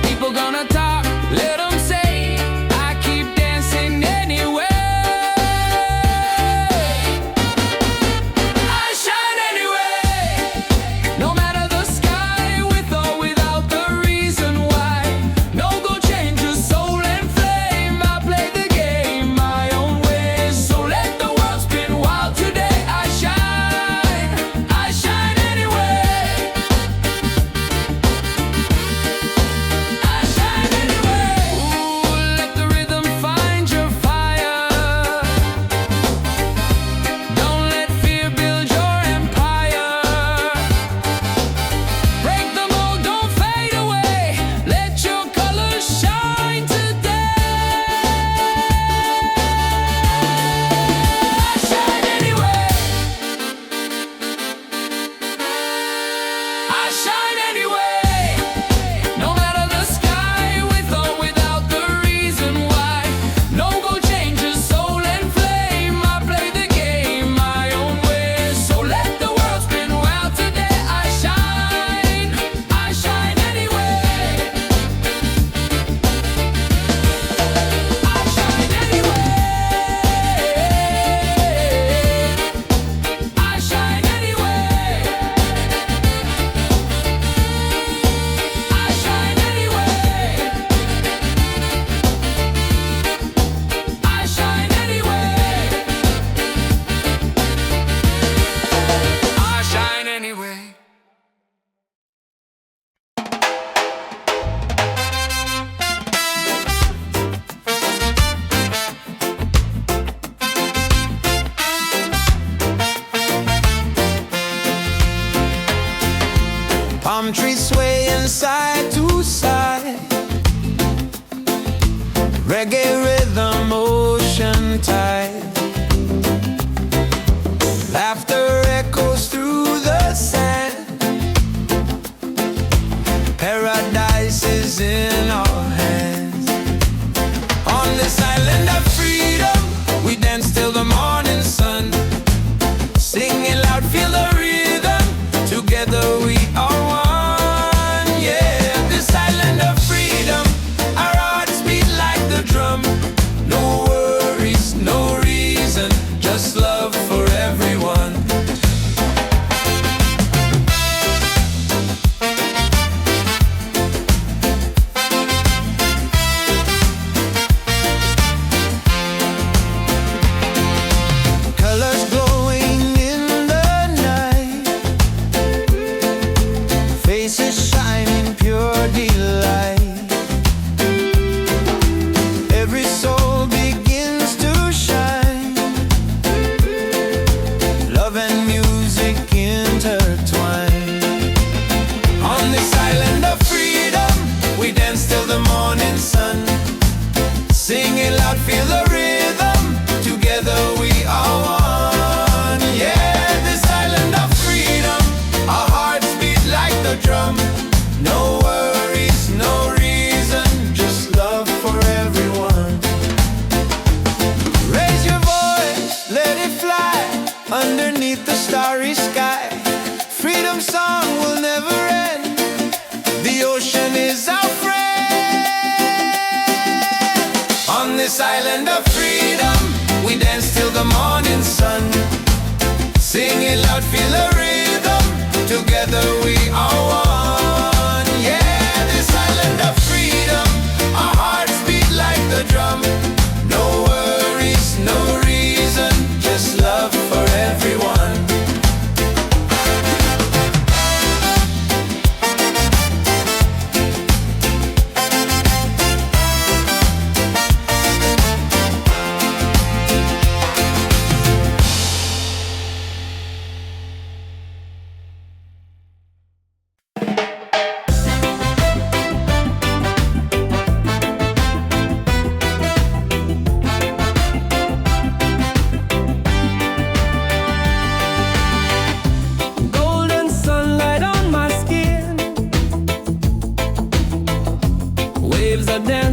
People gonna talk, let them say. I keep dancing anyway. I shine anyway. No matter the sky, with or without the reason why. No go change your soul and flame. I play the game my own way. So let the world spin wild today. I shine anyway. I shine anyway. Ooh, let the rhythm find your fire. Don't let fear build your empire. Break the mold, don't fade away. Let your colors shine today. I shine anyway. I shine anyway. No matter the sky, with or without the reason why. No go change your soul and flame. I play the game my own way. So let the world spin wild today. I shine anyway. I shine anyway. I shine anyway. I shine anyway. I shine anyway. I shine anyway. Palm trees swaying side to side. Reggae rhythm, ocean tide. Laughter echoes through the sand. Paradise is in our hands. On this island of freedom, we dance till the morning sun. Singing loud, feel the rhythm. Together we are one. Yeah, this island of freedom, our hearts beat like the drum. No worries, no reason, just love for everyone. Colors glowing in the night, faces shining pure delight. Every soul begins to shine. Love and music intertwine. On this island of freedom, we dance till the morning sun. Singing loud, feel the rhythm. Together we are one. Yeah, this island of freedom, our hearts beat like the drum. No worries, no reason, just love for everyone. Raise your voice, let it fly underneath the starry sky. Freedom song will never end. The ocean is our friend. On this island of freedom, we dance till the morning sun. Singing loud, feel the rhythm. Together we are one. Yeah, this island of freedom, our hearts beat like the drum. No worries, no reason, just love for everyone.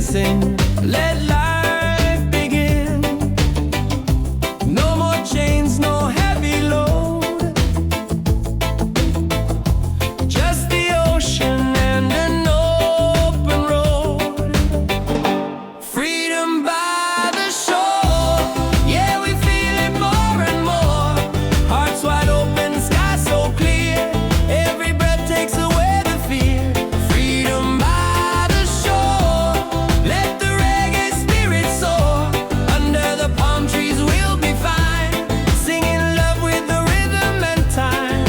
sing, let life begin. No more chains, no heavy load, just the ocean and an open road. Freedom by the shore, yeah, we feel it more and more. Hearts wide open, sky so clear, every breath takes away the fear. Freedom by the shore, let the reggae spirit soar. Under the palm trees we'll be fine, singing love with the rhythm and time.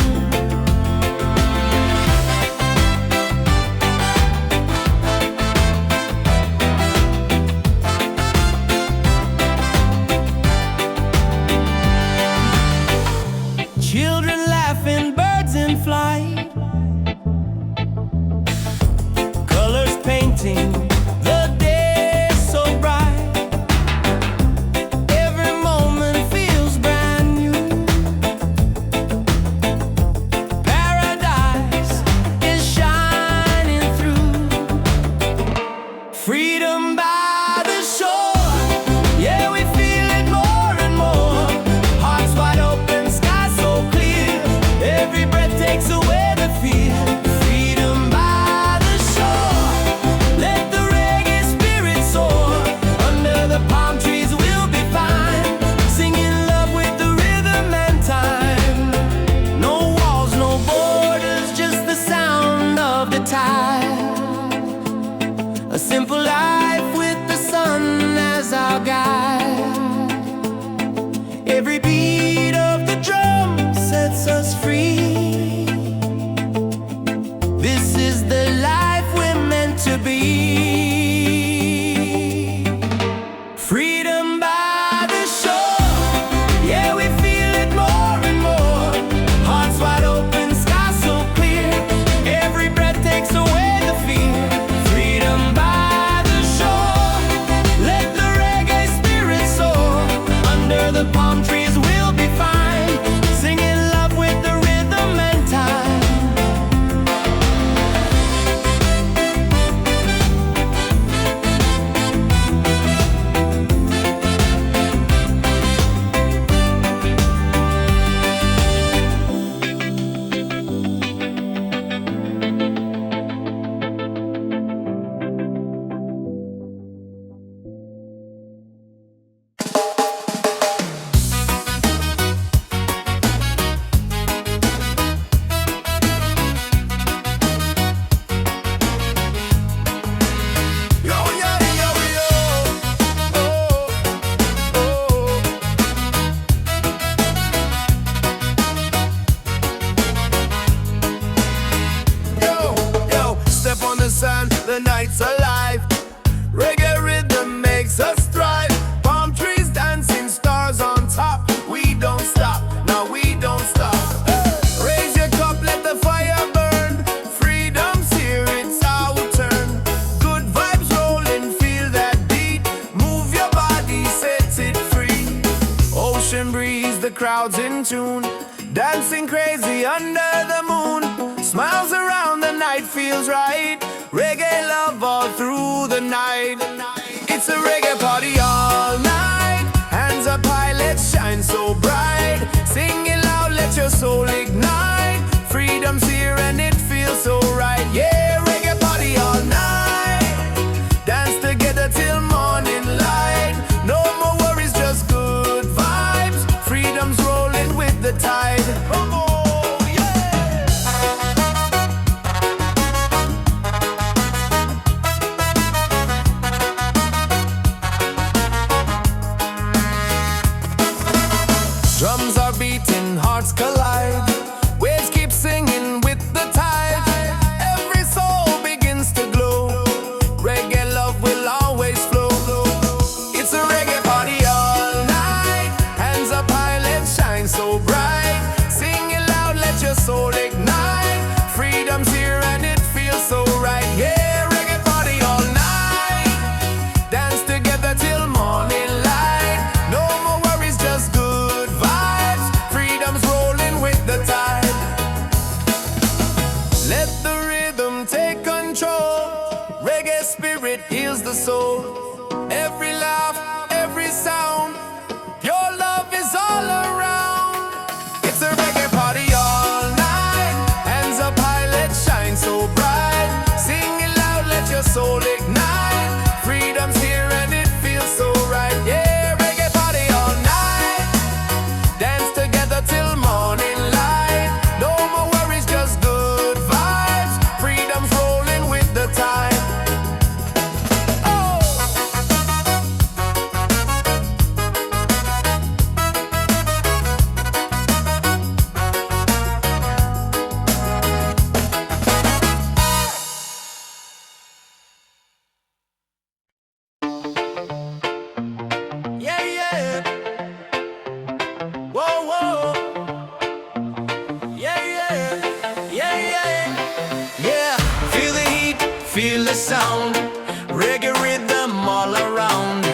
Children laughing, birds in flight, colors painting the day so bright. Every moment feels brand new. Paradise is shining through. Freedom by the shore, yeah, we feel it more and more. Hearts wide open, sky so clear, every breath takes away the fear. Freedom by the shore, let the reggae spirit soar. Under the palm trees we'll be fine, singing love with the rhythm and time. No walls, no borders, just the sound of the tide. A simple life with the sun as our guide. Every beat of the drum sets us free. This is the life we're meant to be. Freedom by the shore, yeah, we feel it more and more. Hearts wide open, sky so clear, every breath takes away the fear. Freedom by the shore, let the reggae spirit soar. Under the palm trees we'll be fine, singing love with the rhythm and time. Yo, yo, yo, yo. Oh, oh. Yo, yo, step on the sand, the night's alive. Reggae rhythm makes us thrive. Palm trees dancing, stars on top. We don't stop, no, we don't stop. Raise your cup, let the fire burn. Freedom's here, it's our turn. Good vibes rolling, feel that beat. Move your body, set it free. Ocean breeze, the crowd's in tune. Dancing crazy under the moon. Smiles around, the night feels right. Reggae love all through the night. It's a reggae party all night. Hands up high, let's shine so bright. Sing it loud, let your soul ignite. Freedom's here and it feels so right. Yeah, reggae party all night. Dance together till morning light. No more worries, just good vibes. Freedom's rolling with the tide. Oh, yeah. reggae spirit heals the soul. Every laugh, every sound, your love is all around. It's a reggae party all night. Hands up high, let's shine so bright. Sing it loud, let your soul ignite. Freedom's here and it feels so right. Yeah, reggae party all night. Dance together till morning light. No more worries, just good vibes. Freedom's rolling with the tide. Yeah, yeah. Whoa, whoa. Yeah, yeah. Yeah, yeah. Yeah. Feel the heat, feel the sound. Reggae rhythm all around.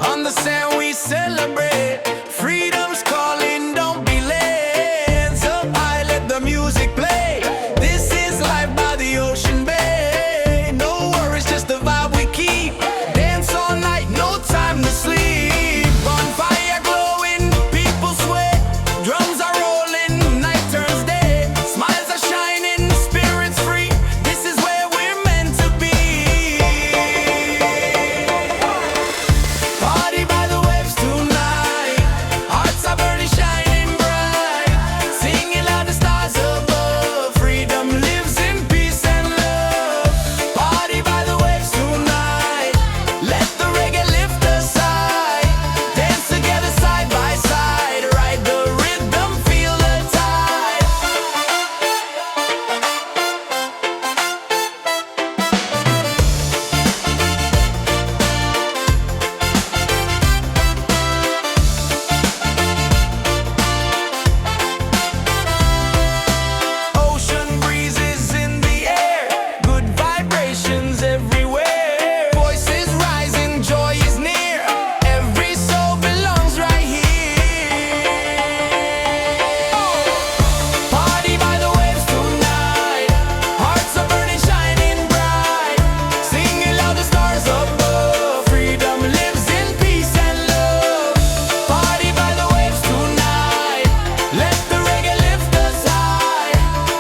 On the sand we celebrate. Freedom's calling, don't be late. Hands up high, let the music play. This is life by the ocean bay. No worries, just the vibe we keep. Dance all night, no time to sleep. Bonfire glowing, people sweat. Drums are rolling, night turns day. Smiles are shining, spirits free. This is where we're meant to be. Party by the waves tonight. Hearts are burning, shining bright. Singing loud, the stars above. Freedom lives in peace and love. Party by the waves tonight. Let the reggae lift us high. Dance together side by side. Ride the rhythm, feel the tide. Ocean breezes in the air. Good vibrations everywhere. Voices rising, joy is near. Every soul belongs right here. Party by the waves tonight. Hearts are burning, shining bright. Singing loud, the stars above. Freedom lives in peace and love. Party by the waves tonight. Let the reggae lift us high.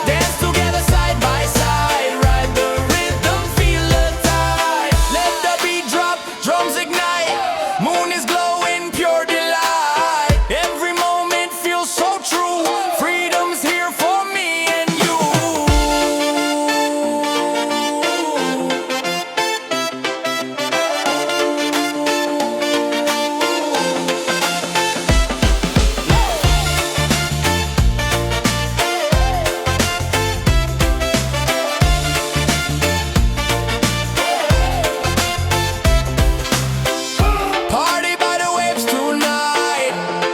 Dance together side by side. Ride the rhythm, feel the tide. Let the beat drop, drums ignite. Moon is glowing, pure delight. Every moment feels so true. Freedom's here for me and you. Party by the waves tonight.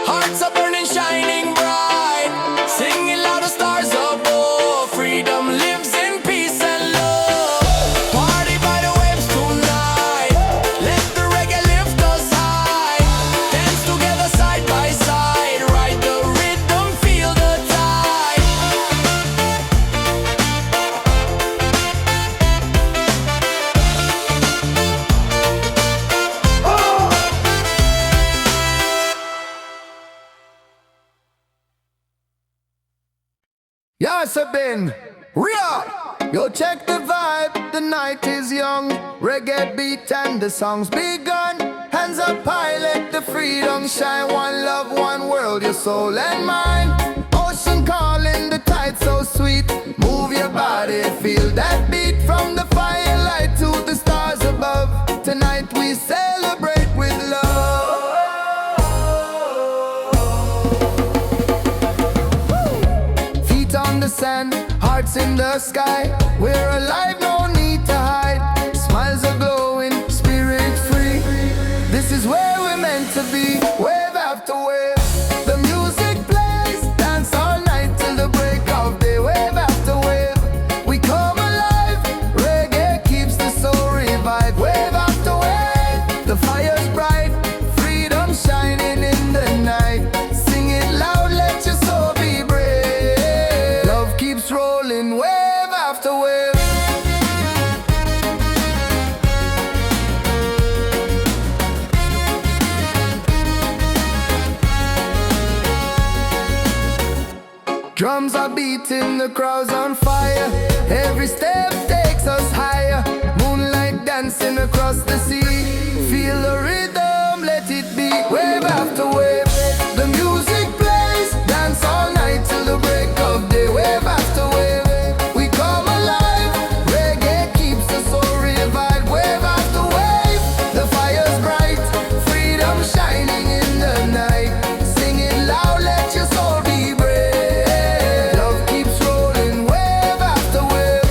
Hearts are burning, shining bright. Singing loud, the stars above. Freedom lives in peace and love. Party by the waves tonight. Let the reggae lift us high. Dance together side by side. Ride the rhythm, feel the tide. Yes, I've been real. Yo, check the vibe. The night is young. Reggae beat and the song's begun. Hands up high, let the freedom shine. One love, one world, your soul and mine. Ocean calling, the tide so sweet. Move your body, feel that beat. From the firelight to the stars above. Tonight we celebrate with love. Feet on the sand, hearts in the sky. We're alive, no need to hide. Smiles are glowing, spirit free. This is where we're meant to be. Wave after wave, the music plays. Dance all night till the break of day. Wave after wave, we come alive. Reggae keeps the soul revived. Wave after wave, the fire's bright. Freedom shining in the night. Sing it loud, let your soul be brave. Love keeps rolling, wave after wave. drums are beating, the crowd's on fire. Every step takes us higher. Moonlight dancing across the sea. Feel the rhythm, let it be. Wave after wave, the music plays. Dance all night till the break of day. Wave after wave, we come alive. Reggae keeps us so revived. Wave after wave, the fire's bright. Freedom shining in the night. Sing it loud, let your soul be brave. Love keeps rolling, wave after wave.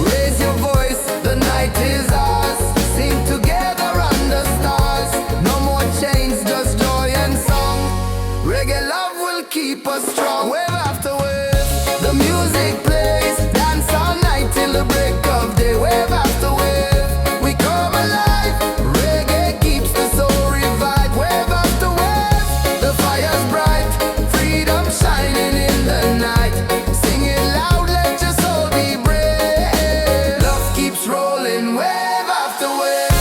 Raise your voice, the night is ours. Sing together under stars. No more chains, just joy and song. Reggae love will keep us strong. Wave after wave, the music plays. Dance all night till the break of day. Wave after wave, we come alive. Reggae keeps the soul revived. Wave after wave, the fire's bright. Freedom shining in the night. Sing it loud, let your soul be brave. Love keeps rolling, wave after wave.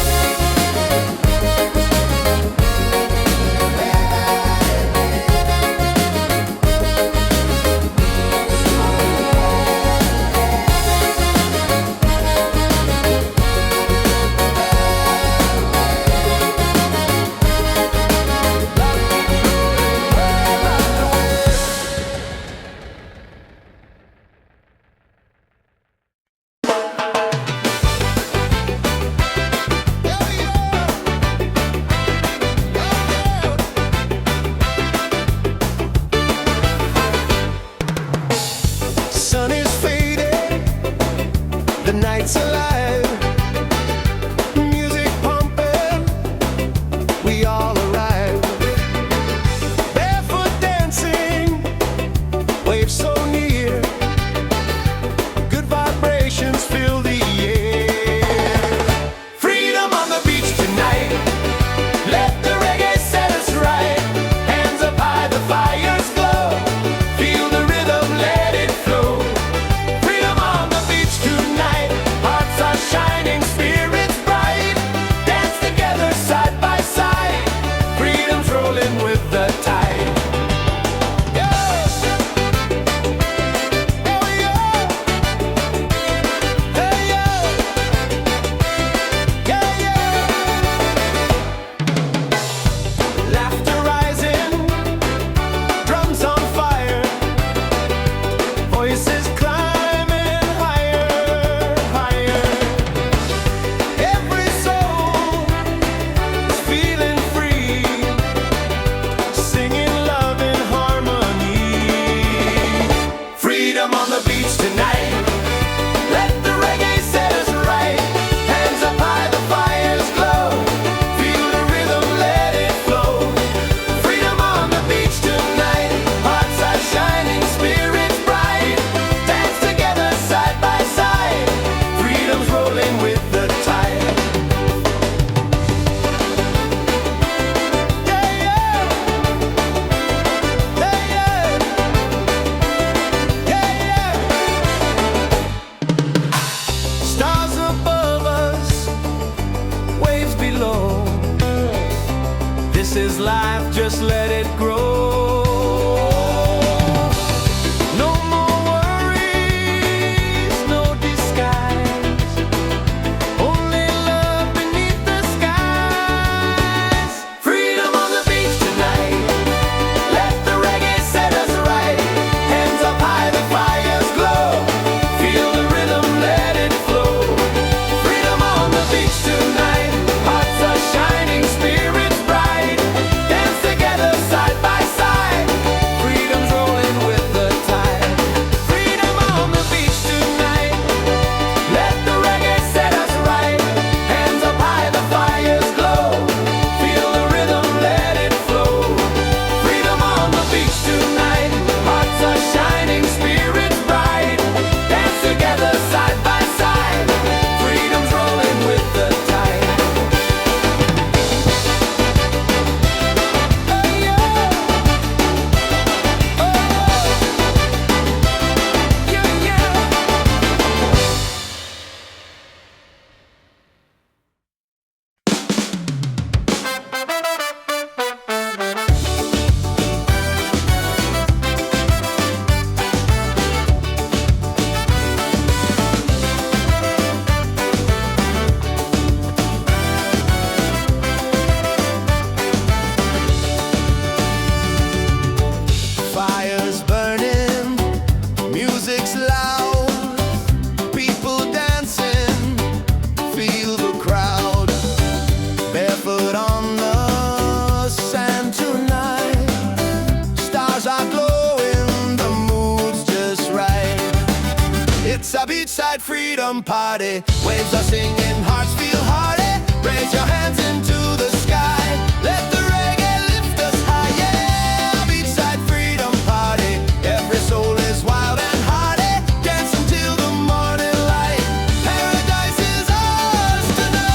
beachside freedom party. Waves are singing, hearts feel hearty. Raise your hands into the sky. Let the reggae lift us high. Yeah, beachside freedom party. Every soul is wild and hearty. Dance until the morning light. Paradise is ours tonight.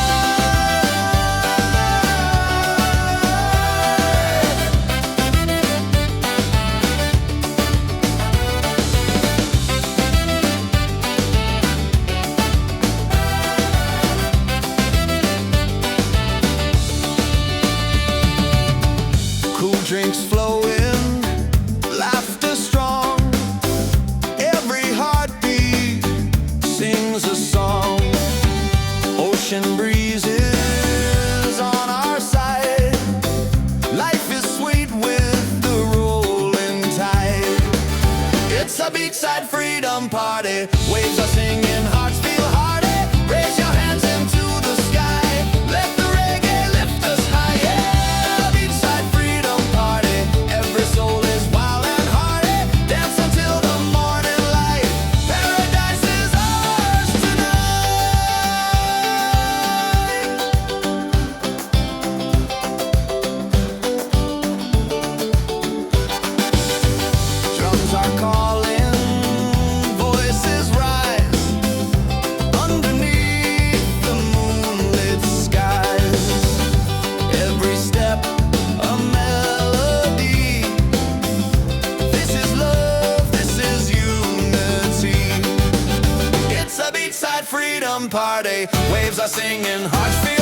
Cool drinks flowing, laughter strong. Every heartbeat sings a song. Ocean breezes on our side. Life is sweet with the rolling tide. It's a beachside freedom party. Waves are singing, hearts feel hearty. Raise your hands into the sky. Let the reggae lift us high. Yeah, beachside freedom party. Every soul is wild and hearty. Dance until the morning light. Paradise is ours tonight. Drums are calling, voices rise underneath the moonlit skies. Every step a melody. This is love, this is unity. It's a beachside freedom party. Waves are singing, hearts feel